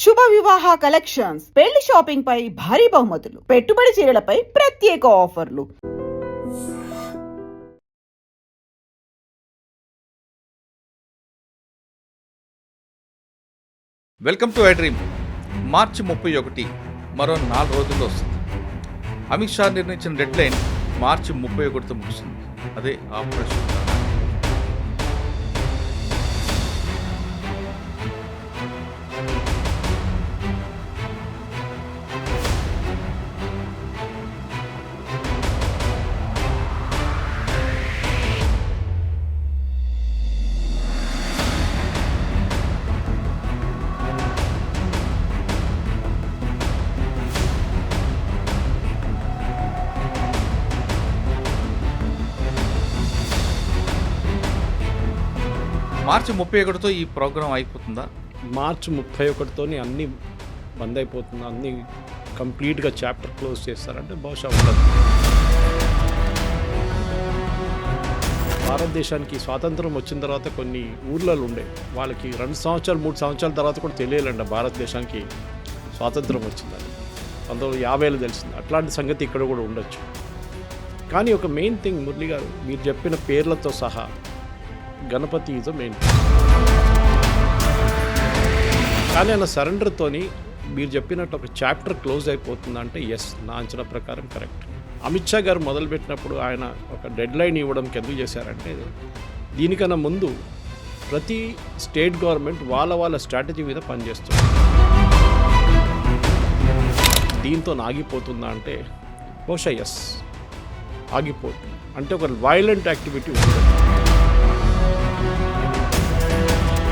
శుభ వివాహ కలెక్షన్స్, పెళ్లి షాపింగ్ పై భారీ బహుమతులు, పెట్టుబడి చీరలపై ప్రత్యేక ఆఫర్లు. Welcome to I Dream. మార్చి 31 మరో 4 రోజుల్లో వస్తుంది. అమిత్ షా నిర్ణయించిన డెడ్ లైన్ మార్చి 31తో ముగిసింది. అదే ఆపరేషన్. మార్చి 31తో ఈ ప్రోగ్రాం అయిపోతుందా? మార్చి 31తో అన్నీ బంద్ అయిపోతుంది, అన్నీ కంప్లీట్గా చాప్టర్ క్లోజ్ చేస్తారంటే బహుశా ఉండదు. భారతదేశానికి స్వాతంత్రం వచ్చిన తర్వాత కొన్ని ఊర్లలో ఉండే వాళ్ళకి 2 సంవత్సరాలు 3 సంవత్సరాల తర్వాత కూడా తెలియాలంట భారతదేశానికి స్వాతంత్రం వచ్చిందని. 1950లో తెలిసింది. అట్లాంటి సంగతి ఇక్కడ కూడా ఉండొచ్చు. కానీ ఒక మెయిన్ థింగ్ మురళి గారు, మీరు చెప్పిన పేర్లతో సహా గణపతి ఈజ్ మెయిన్. కానీ ఆయన సరెండర్తోని మీరు చెప్పినట్టు ఒక చాప్టర్ క్లోజ్ అయిపోతుందంటే ఎస్, నా అంచనా ప్రకారం కరెక్ట్. అమిత్ షా గారు మొదలుపెట్టినప్పుడు ఆయన ఒక డెడ్ లైన్ ఇవ్వడంకి ఎందుకు చేశారంటే, దీనికన్నా ముందు ప్రతి స్టేట్ గవర్నమెంట్ వాళ్ళ స్ట్రాటజీ మీద పనిచేస్తుంది. దీంతో ఆగిపోతుందా అంటే బహుశా ఎస్, ఆగిపోతుంది. అంటే ఒక వైలెంట్ యాక్టివిటీ ఉంటుంది.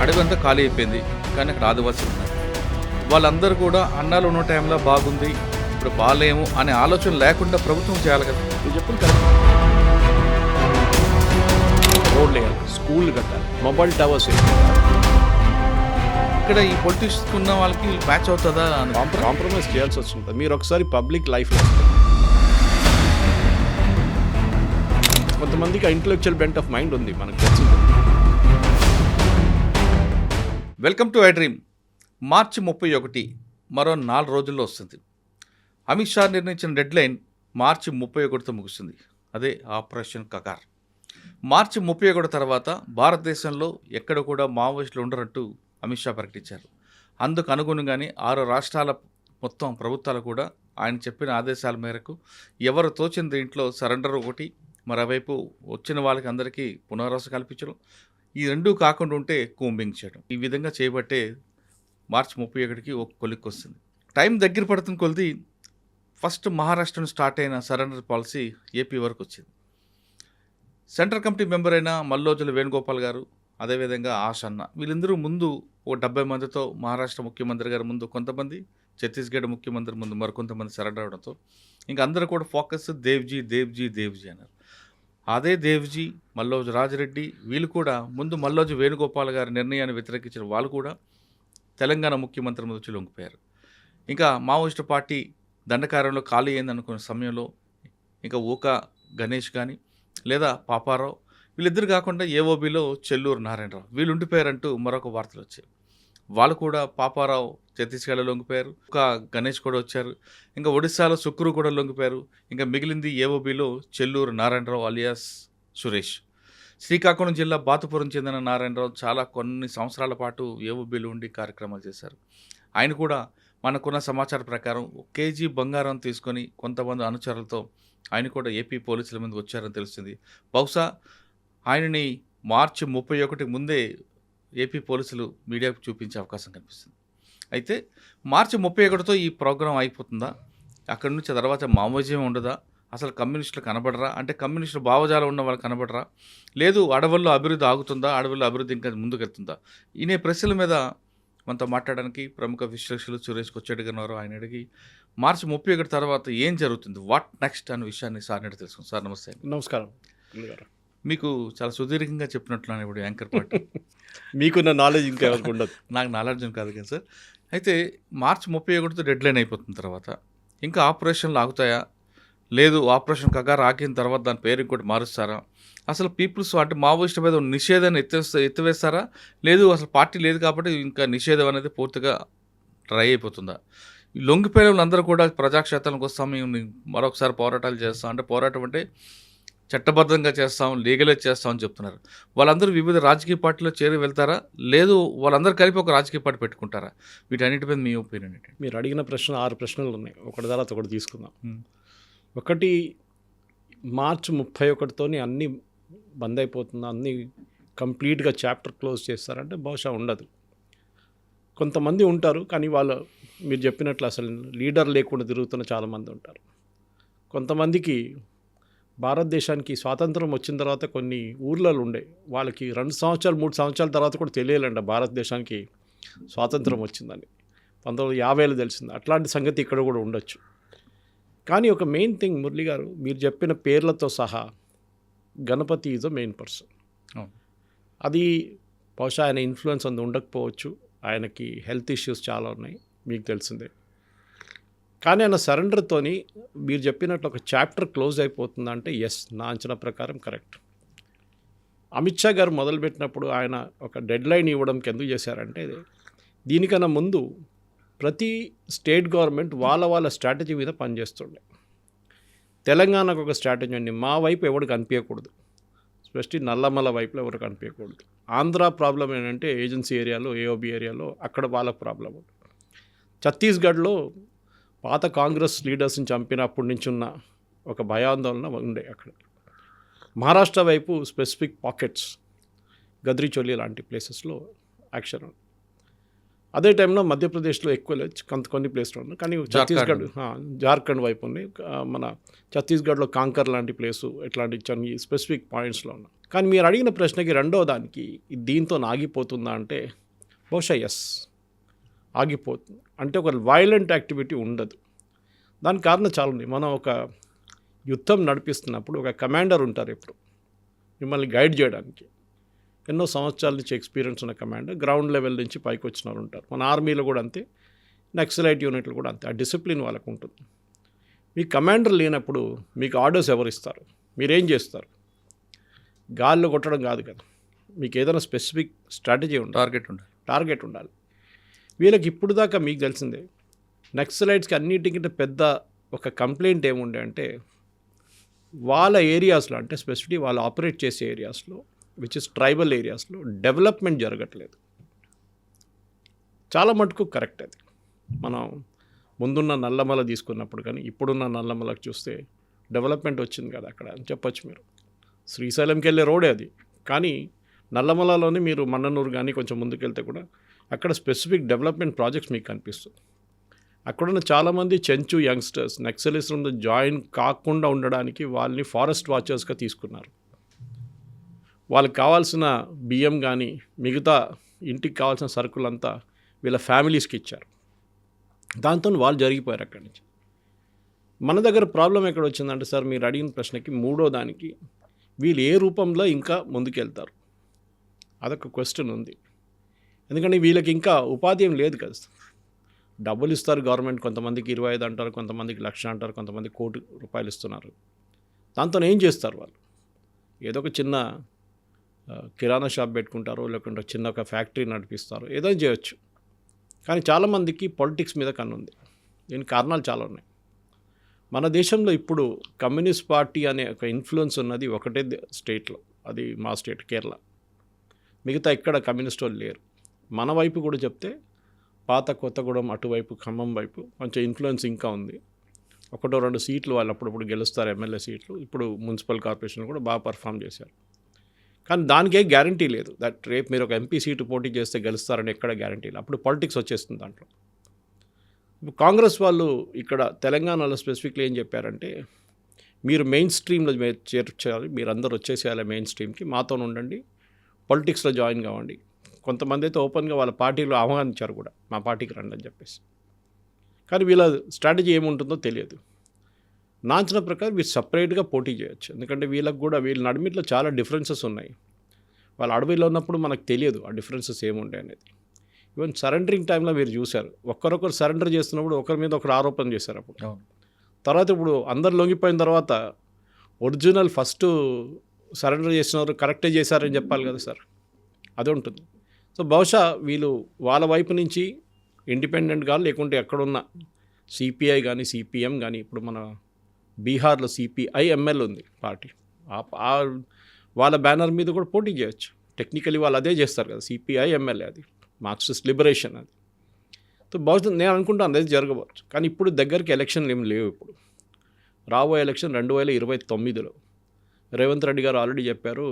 అడవంతా ఖాళీ అయిపోయింది, కానీ అక్కడ ఆదివాసులు ఉన్నారు. వాళ్ళందరూ కూడా అన్నాలు ఉన్న టైంలో బాగుంది, ఇప్పుడు బాగాలేము అనే ఆలోచన లేకుండా ప్రభుత్వం చేయాలి కదా. మీరు చెప్పింది కరెక్ట్. రోడ్లు వేయాలి, స్కూళ్ళు కట్టాలి, మొబైల్ టవర్స్ వేయాలి. ఇక్కడ ఈ పొలిటిక్స్ ఉన్న వాళ్ళకి మ్యాచ్ అవుతుందా? కాంప్రమైజ్ చేయాల్సి వస్తుంది. మీరు ఒకసారి పబ్లిక్ లైఫ్లో కొంతమందికి ఇంటలెక్చువల్ బెంట్ ఆఫ్ మైండ్ ఉంది, మనకు తెలిసింది. Welcome to I Dream. మార్చి 31 మరో 4 రోజుల్లో వస్తుంది. అమిత్ షా నిర్ణయించిన డెడ్ లైన్ మార్చి 31తో ముగిసింది. అదే ఆపరేషన్ కగార్. మార్చి 31 తర్వాత భారతదేశంలో ఎక్కడ కూడా మావోయిస్టులు ఉండరంటూ అమిత్ షా ప్రకటించారు. అందుకు అనుగుణంగానే 6 రాష్ట్రాల మొత్తం ప్రభుత్వాలు కూడా ఆయన చెప్పిన ఆదేశాల మేరకు ఎవరు తోచిన దీంట్లో సరెండర్ ఒకటి, మరోవైపు వచ్చిన వాళ్ళకి అందరికీ పునరావాస కల్పించడం, ఈ రెండూ కాకుండా ఉంటే కూంబింగ్ చేయడం, ఈ విధంగా చేయబట్టే మార్చి 31కి ఒక కొలిక్కి వస్తుంది. టైం దగ్గర పడుతున్న కొలిది ఫస్ట్ మహారాష్ట్రను స్టార్ట్ అయిన సరెండర్ పాలసీ ఏపీ వరకు వచ్చింది. సెంట్రల్ కమిటీ మెంబర్ అయిన మల్లోజుల వేణుగోపాల్ గారు, అదేవిధంగా ఆశన్న, వీళ్ళందరూ ముందు ఓ 70 మందితో మహారాష్ట్ర ముఖ్యమంత్రి గారి ముందు కొంతమంది, ఛత్తీస్గఢ్ ముఖ్యమంత్రి ముందు మరికొంతమంది సరెండర్ అవడంతో ఇంకా అందరూ కూడా ఫోకస్ దేవ్జీ అన్నారు. అదే దేవ్జీ, మల్లోజు రాజిరెడ్డి, వీళ్ళు కూడా ముందు మల్లోజు వేణుగోపాల్ గారి నిర్ణయాన్ని వ్యతిరేకించిన వాళ్ళు కూడా తెలంగాణ ముఖ్యమంత్రి ముందు వచ్చి లొంగిపోయారు. ఇంకా మావోయిస్టు పార్టీ దండకార్యంలో ఖాళీ అయింది అనుకున్న సమయంలో ఇంకా ఊకా గణేష్ కానీ లేదా పాపారావు, వీళ్ళిద్దరు కాకుండా ఏఓబీలో చెల్లూరు నారాయణరావు వీళ్ళు ఉండిపోయారంటూ మరొక వార్తలు వచ్చాయి. వాళ్ళు కూడా, పాపారావు ఛత్తీస్గఢ్లో లొంగిపోయారు, ఇంకా గణేష్ కూడా వచ్చారు, ఇంకా ఒడిశాలో సుక్రు కూడా లొంగిపోయారు. ఇంకా మిగిలింది ఏఓబీలో చెల్లూరు నారాయణరావు అలియాస్ సురేష్. శ్రీకాకుళం జిల్లా బాతుపురం చెందిన నారాయణరావు చాలా కొన్ని సంవత్సరాల పాటు ఏఓబీలో ఉండి కార్యక్రమాలు చేశారు. ఆయన కూడా మనకున్న సమాచారం ప్రకారం 1 కేజీ బంగారం తీసుకొని కొంతమంది అనుచరులతో ఆయన కూడా ఏపీ పోలీసుల ముందు వచ్చారని తెలిసింది. బహుశా ఆయనని మార్చి 31 ముందే ఏపీ పోలీసులు మీడియాకు చూపించే అవకాశం కనిపిస్తుంది. అయితే మార్చి 31తో ఈ ప్రోగ్రాం అయిపోతుందా? అక్కడి నుంచి తర్వాత మావోయిజం ఉండదా? అసలు కమ్యూనిస్టులు కనబడరా? అంటే కమ్యూనిస్టులు భావజాలం ఉన్న వాళ్ళు కనబడరా? లేదు అడవుల్లో అభివృద్ధి ఆగుతుందా? అడవుల్లో అభివృద్ధి ఇంకా ముందుకెళ్తుందా? ఈయన ప్రశ్నల మీద మనతో మాట్లాడడానికి ప్రముఖ విశ్లేషకులు సురేష్ కొచ్చేటి గారు ఆయన అడిగి మార్చి 31 తర్వాత ఏం జరుగుతుంది, వాట్ నెక్స్ట్ అనే విషయాన్ని సార్ అడిగి తెలుసుకుందాం. సార్ నమస్తే. నమస్కారం. మీకు చాలా సుదీర్ఘంగా చెప్పినట్లున్నాను ఇప్పుడు యాంకర్ పార్టీ. మీకున్న నాలెడ్జ్ ఇంకా ఎవరికి ఉండదు. నాకు నాలెడ్జ్ కాదు కదా సార్. అయితే మార్చి 31తో డెడ్ లైన్ అయిపోతున్న తర్వాత ఇంకా ఆపరేషన్లు ఆగుతాయా? లేదు ఆపరేషన్ కగార్ ఆగిన తర్వాత దాని పేరు ఇంకోటి మారుస్తారా? అసలు పీపుల్స్ అంటే మావోయిస్టు మీద నిషేధాన్ని ఎత్తివేస్తారా? లేదు అసలు పార్టీ లేదు కాబట్టి ఇంకా నిషేధం అనేది పూర్తిగా డ్రై అయిపోతుందా? ఈ లొంగిపోయిన వాళ్ళందరూ కూడా ప్రజాక్షేత్రానికి వస్తాం, మేము మరొకసారి పోరాటాలు చేస్తాం అంటే, పోరాటం అంటే చట్టబద్ధంగా చేస్తాం, లీగలైజ్ చేస్తాం అని చెప్తున్నారు. వాళ్ళందరూ వివిధ రాజకీయ పార్టీలో చేరి వెళ్తారా? లేదు వాళ్ళందరూ కలిపి ఒక రాజకీయ పార్టీ పెట్టుకుంటారా? వీటన్నిటిపై మీ ఒపీనియన్ ఏంటి? మీరు అడిగిన ప్రశ్న 6 ప్రశ్నలు ఉన్నాయి, ఒకటి తర్వాత ఒకటి తీసుకుందాం. ఒకటి, మార్చి 31తోని అన్నీ బంద్ అయిపోతుందా, అన్నీ కంప్లీట్గా చాప్టర్ క్లోజ్ చేస్తారంటే బహుశా ఉండదు. కొంతమంది ఉంటారు, కానీ వాళ్ళు మీరు చెప్పినట్లు అసలు లీడర్ లేకుండా తిరుగుతున్న చాలామంది ఉంటారు. కొంతమందికి భారతదేశానికి స్వాతంత్రం వచ్చిన తర్వాత కొన్ని ఊర్లలో ఉండే వాళ్ళకి 2 సంవత్సరాలు 3 సంవత్సరాల తర్వాత కూడా తెలియాలంట భారతదేశానికి స్వాతంత్రం వచ్చిందని. 1950లో తెలిసింది. అట్లాంటి సంగతి ఇక్కడ కూడా ఉండొచ్చు. కానీ ఒక మెయిన్ థింగ్ మురళి గారు, మీరు చెప్పిన పేర్లతో సహా Ganapathi is a main person. అది బహుశా ఆయన ఇన్ఫ్లుయెన్స్ అందు ఉండకపోవచ్చు, ఆయనకి హెల్త్ ఇష్యూస్ చాలా ఉన్నాయి, మీకు తెలిసిందే. కానీ ఆయన సరెండర్తోని మీరు చెప్పినట్లు ఒక చాప్టర్ క్లోజ్ అయిపోతుందంటే ఎస్, నా అంచనా ప్రకారం కరెక్ట్. అమిత్ షా గారు మొదలుపెట్టినప్పుడు ఆయన ఒక డెడ్ లైన్ ఇవ్వడంకి ఎందుకు చేశారంటే, దీనికన్నా ముందు ప్రతి స్టేట్ గవర్నమెంట్ వాళ్ళ స్ట్రాటజీ మీద పనిచేస్తుండే. తెలంగాణకు ఒక స్ట్రాటజీ అండి, మా వైపు ఎవరికి కనిపించకూడదు, స్పెషల్లీ నల్లమల వైపులో ఎవరికి కనిపించకూడదు. ఆంధ్ర ప్రాబ్లం ఏంటంటే ఏజెన్సీ ఏరియాలో, ఏఓబి ఏరియాలో అక్కడ వాళ్ళకు ప్రాబ్లం ఉంది. ఛత్తీస్గఢ్లో పాత కాంగ్రెస్ లీడర్స్ని చంపినప్పటి నుంచి ఉన్న ఒక భయాందోళన ఉండే అక్కడ. మహారాష్ట్ర వైపు స్పెసిఫిక్ పాకెట్స్, గద్రిచౌలి లాంటి ప్లేసెస్లో యాక్షన్ ఉంది. అదే టైంలో మధ్యప్రదేశ్లో ఎక్కువ లేదు, కొన్ని ప్లేస్లో ఉన్నాయి. కానీ ఛత్తీస్గఢ్, జార్ఖండ్ వైపు ఉంది. మన ఛత్తీస్గఢ్లో కాంకర్ లాంటి ప్లేసు, ఇట్లాంటి కొన్ని స్పెసిఫిక్ పాయింట్స్లో ఉన్నాయి. కానీ మీరు అడిగిన ప్రశ్నకి రెండో దానికి, దీంతో ఆగిపోతుందా అంటే బహుశా ఎస్, ఆగిపోతుంది. అంటే ఒక వైలెంట్ యాక్టివిటీ ఉండదు. దానికి కారణం చాలా ఉంది. మనం ఒక యుద్ధం నడిపిస్తున్నప్పుడు ఒక కమాండర్ ఉంటారు ఎప్పుడు మిమ్మల్ని గైడ్ చేయడానికి. ఎన్నో సంవత్సరాల నుంచి ఎక్స్పీరియన్స్ ఉన్న కమాండర్, గ్రౌండ్ లెవెల్ నుంచి పైకి వచ్చిన వాళ్ళు ఉంటారు. మన ఆర్మీలో కూడా అంతే, నక్సలైట్ యూనిట్లు కూడా అంతే. ఆ డిసిప్లిన్ వాళ్ళకు ఉంటుంది. మీ కమాండర్ లేనప్పుడు మీకు ఆర్డర్స్ ఎవరు ఇస్తారు, మీరేం చేస్తారు? గాల్లో కొట్టడం కాదు కదా, మీకు ఏదైనా స్పెసిఫిక్ స్ట్రాటజీ ఉండాలి, టార్గెట్ ఉండాలి. వీళ్ళకి ఇప్పుడు దాకా మీకు తెలిసిందే, నక్సలైట్స్కి అన్నిటికంటే పెద్ద ఒక కంప్లైంట్ ఏముండే అంటే, వాళ్ళ ఏరియాస్లో, అంటే స్పెసిఫిక్లీ వాళ్ళు ఆపరేట్ చేసే ఏరియాస్లో, విచ్ ఇస్ ట్రైబల్ ఏరియాస్లో డెవలప్మెంట్ జరగట్లేదు. చాలా మటుకు కరెక్ట్ అది. మనం ముందున్న నల్లమల తీసుకున్నప్పుడు కానీ ఇప్పుడున్న నల్లమలకు చూస్తే డెవలప్మెంట్ వచ్చింది కదా అక్కడ అని చెప్పొచ్చు. మీరు శ్రీశైలంకి వెళ్ళే రోడే అది. కానీ నల్లమలలోనే మీరు మన్ననూరు కానీ కొంచెం ముందుకెళ్తే కూడా అక్కడ స్పెసిఫిక్ డెవలప్మెంట్ ప్రాజెక్ట్స్ మీకు కనిపిస్తుంది. అక్కడున్న చాలామంది చెంచు యంగ్స్టర్స్ నక్సలిజంలో జాయిన్ కాకుండా ఉండడానికి వాళ్ళని ఫారెస్ట్ వాచర్స్గా తీసుకున్నారు. వాళ్ళకి కావాల్సిన బియ్యం కానీ మిగతా ఇంటికి కావాల్సిన సరుకులంతా వీళ్ళ ఫ్యామిలీస్కి ఇచ్చారు. దాంతో వాళ్ళు జరిగిపోయారు అక్కడి నుంచి. మన దగ్గర ప్రాబ్లం ఎక్కడ వచ్చిందంటే సార్, మీరు అడిగిన ప్రశ్నకి మూడో దానికి, వీళ్ళు ఏ రూపంలో ఇంకా ముందుకెళ్తారు, అదొక క్వశ్చన్ ఉంది. ఎందుకంటే వీళ్ళకి ఇంకా ఉపాధి ఏం లేదు కదా. డబ్బులు ఇస్తారు గవర్నమెంట్, కొంతమందికి 25 అంటారు, కొంతమందికి 1,00,000 అంటారు, కొంతమంది ₹1,00,00,000 ఇస్తున్నారు. దాంతో ఏం చేస్తారు వాళ్ళు? ఏదో ఒక చిన్న కిరాణా షాప్ పెట్టుకుంటారు, లేకుంటే చిన్న ఒక ఫ్యాక్టరీ నడిపిస్తారు, ఏదో చేయొచ్చు. కానీ చాలామందికి పొలిటిక్స్ మీద కన్నుంది. దీనికి కారణాలు చాలా ఉన్నాయి. మన దేశంలో ఇప్పుడు కమ్యూనిస్ట్ పార్టీ అనే ఒక ఇన్ఫ్లుయెన్స్ ఉన్నది ఒకటే స్టేట్లో, అది మా స్టేట్ కేరళ. మిగతా ఇక్కడ కమ్యూనిస్ట్ వాళ్ళు లేరు. మన వైపు కూడా చెప్తే పాత కొత్తగూడెం అటువైపు ఖమ్మం వైపు కొంచెం ఇన్ఫ్లుయెన్స్ ఇంకా ఉంది. 1-2 సీట్లు వాళ్ళు అప్పుడప్పుడు గెలుస్తారు, ఎమ్మెల్యే సీట్లు. ఇప్పుడు మున్సిపల్ కార్పొరేషన్ కూడా బాగా పర్ఫామ్ చేశారు. కానీ దానికే గ్యారంటీ లేదు దట్ రేపు మీరు ఒక ఎంపీ సీటు పోటీ చేస్తే గెలుస్తారని ఎక్కడ గ్యారంటీ లేదు. అప్పుడు పాలిటిక్స్ వచ్చేస్తుంది దాంట్లో. ఇప్పుడు కాంగ్రెస్ వాళ్ళు ఇక్కడ తెలంగాణలో స్పెసిఫిక్లీ ఏం చెప్పారంటే, మీరు మెయిన్ స్ట్రీమ్లో చేర్చాలి, మీరు అందరూ వచ్చేసేయాలి మెయిన్ స్ట్రీమ్కి, మాతో ఉండండి, పొలిటిక్స్లో జాయిన్ కావండి. కొంతమంది అయితే ఓపెన్గా వాళ్ళ పార్టీలో ఆహ్వానించారు కూడా, మా పార్టీకి రండి అని చెప్పేసి. కానీ వీళ్ళ స్ట్రాటజీ ఏముంటుందో తెలియదు. నా అంచనా ప్రకారం వీళ్ళు సపరేట్గా పోటీ చేయొచ్చు. ఎందుకంటే వీళ్ళకి కూడా వీళ్ళ నడిమిట్లో చాలా డిఫరెన్సెస్ ఉన్నాయి. వాళ్ళ అడవిలో ఉన్నప్పుడు మనకు తెలియదు ఆ డిఫరెన్సెస్ ఏముంటాయి అనేది. ఈవెన్ సరెండరింగ్ టైంలో మీరు చూశారు, ఒకరొకరు సరెండర్ చేస్తున్నప్పుడు ఒకరి మీద ఒకరు ఆరోపణ చేశారు. అప్పుడు తర్వాత ఇప్పుడు అందరు లొంగిపోయిన తర్వాత ఒరిజినల్ ఫస్ట్ సరెండర్ చేసినారు కరెక్టే చేశారని చెప్పాలి కదా సార్, అది ఉంటుంది. సో బహుశా వీళ్ళు వాళ్ళ వైపు నుంచి ఇండిపెండెంట్గా లేకుంటే ఎక్కడున్న సిపిఐ కానీ సిపిఎం కానీ ఇప్పుడు మన బీహార్లో సిపిఐఎంఎల్ ఉంది పార్టీ వాళ్ళ బ్యానర్ మీద కూడా పోటీ చేయొచ్చు. టెక్నికలీ వాళ్ళు అదే చేస్తారు కదా, సిపిఐఎంఎల్ అది మార్క్సిస్ట్ లిబరేషన్ అది. సో బహుశా నేను అనుకుంటాను అదే జరగవచ్చు. కానీ ఇప్పుడు దగ్గరికి ఎలక్షన్లు ఏం లేవు. ఇప్పుడు రాబోయే ఎలక్షన్ 2029లో రేవంత్ రెడ్డి గారు ఆల్రెడీ చెప్పారు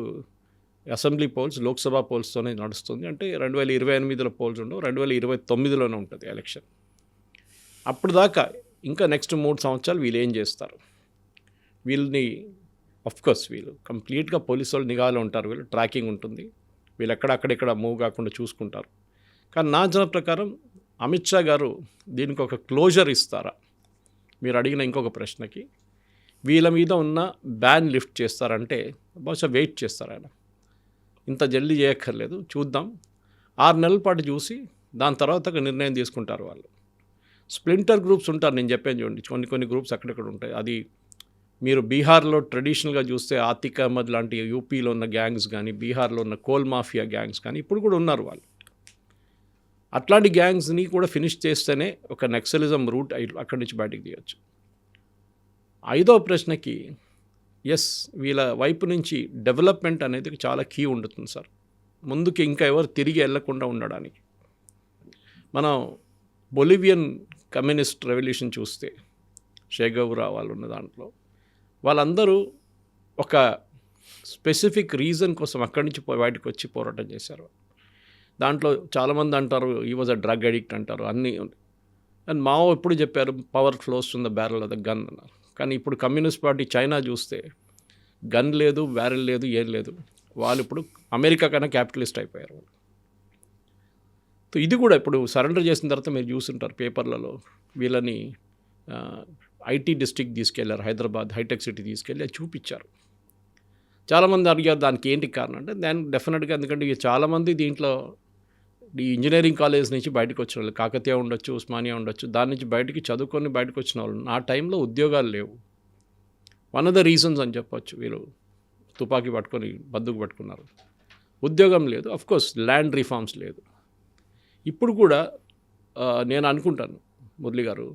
అసెంబ్లీ పోల్స్ లోక్సభ పోల్స్తోనే నడుస్తుంది. అంటే 2028లో పోల్స్ ఉండవు, 2029లోనే ఉంటుంది ఎలక్షన్. అప్పుడు దాకా ఇంకా నెక్స్ట్ 3 సంవత్సరాలు వీళ్ళు ఏం చేస్తారు? వీళ్ళని కోర్స్ వీళ్ళు కంప్లీట్గా పోలీసు వాళ్ళు నిఘాలో ఉంటారు, వీళ్ళు ట్రాకింగ్ ఉంటుంది, వీళ్ళు అక్కడెక్కడ మూవ్ కాకుండా చూసుకుంటారు. కానీ నా జన ప్రకారం అమిత్ షా గారు దీనికి ఒక క్లోజర్ ఇస్తారా? మీరు అడిగిన ఇంకొక ప్రశ్నకి వీళ్ళ మీద ఉన్న బ్యాన్ లిఫ్ట్ చేస్తారంటే బహుశా వెయిట్ చేస్తారు ఆయన. ఇంత జల్దీ చేయక్కర్లేదు, చూద్దాం 6 నెలల పాటు చూసి దాని తర్వాత ఒక నిర్ణయం తీసుకుంటారు వాళ్ళు. స్ప్లింటర్ గ్రూప్స్ ఉంటారు, నేను చెప్పాను చూడండి, కొన్ని గ్రూప్స్ అక్కడెక్కడ ఉంటాయి. అది మీరు బీహార్లో ట్రెడిషనల్గా చూస్తే ఆతిక్ అహ్మద్ లాంటి యూపీలో ఉన్న గ్యాంగ్స్ కానీ, బీహార్లో ఉన్న కోల్ మాఫియా గ్యాంగ్స్ కానీ ఇప్పుడు కూడా ఉన్నారు వాళ్ళు. అట్లాంటి గ్యాంగ్స్ని కూడా ఫినిష్ చేస్తేనే ఒక నక్సలిజం రూట్ అక్కడి నుంచి బయటికి తీయచ్చు. 5వ ప్రశ్నకి వీళ్ళ వైపు నుంచి డెవలప్మెంట్ అనేది చాలా కీ ఉంటుంది సార్, ముందుకి ఇంకా ఎవరు తిరిగి వెళ్లకుండా ఉండడానికి. మనం బొలివియన్ కమ్యూనిస్ట్ రెవల్యూషన్ చూస్తే షేగౌరా వాళ్ళు ఉన్న దాంట్లో వాళ్ళందరూ ఒక స్పెసిఫిక్ రీజన్ కోసం అక్కడి నుంచి బయటకు వచ్చి పోరాటం చేశారు. దాంట్లో చాలామంది అంటారు ఈ వాజ్ అ డ్రగ్ అడిక్ట్ అంటారు, అన్నీ. అండ్ మావో ఎప్పుడు చెప్పారు power flows to the barrel of the gun అన్నారు. కానీ ఇప్పుడు కమ్యూనిస్ట్ పార్టీ చైనా చూస్తే గన్ లేదు, బ్యారెల్ లేదు, ఏం లేదు. వాళ్ళు ఇప్పుడు అమెరికా కన్నా క్యాపిటలిస్ట్ అయిపోయారు. సో ఇది కూడా ఇప్పుడు సరెండర్ చేసిన తర్వాత మీరు చూస్తుంటారు పేపర్లలో వీళ్ళని ఐటీ డిస్ట్రిక్ట్ తీసుకెళ్లారు, హైదరాబాద్ హైటెక్ సిటీ తీసుకెళ్ళి అది చూపించారు. చాలామంది అడిగారు దానికి ఏంటి కారణం అంటే దాని డెఫినెట్గా ఎందుకంటే చాలామంది దీంట్లో ఈ ఇంజనీరింగ్ కాలేజ్ నుంచి బయటకు వచ్చిన వాళ్ళు, కాకతీయ ఉండొచ్చు, ఉస్మానియా ఉండొచ్చు, దాని నుంచి బయటికి చదువుకొని బయటకు వచ్చిన వాళ్ళు. ఆ టైంలో ఉద్యోగాలు లేవు. వన్ ఆఫ్ ద రీజన్స్ అని చెప్పొచ్చు వీళ్ళు తుపాకీ పట్టుకొని బందుకు పట్టుకున్నారు. ఉద్యోగం లేదు, అఫ్కోర్స్ ల్యాండ్ రిఫార్మ్స్ లేదు. ఇప్పుడు కూడా నేను అనుకుంటాను మురళి గారు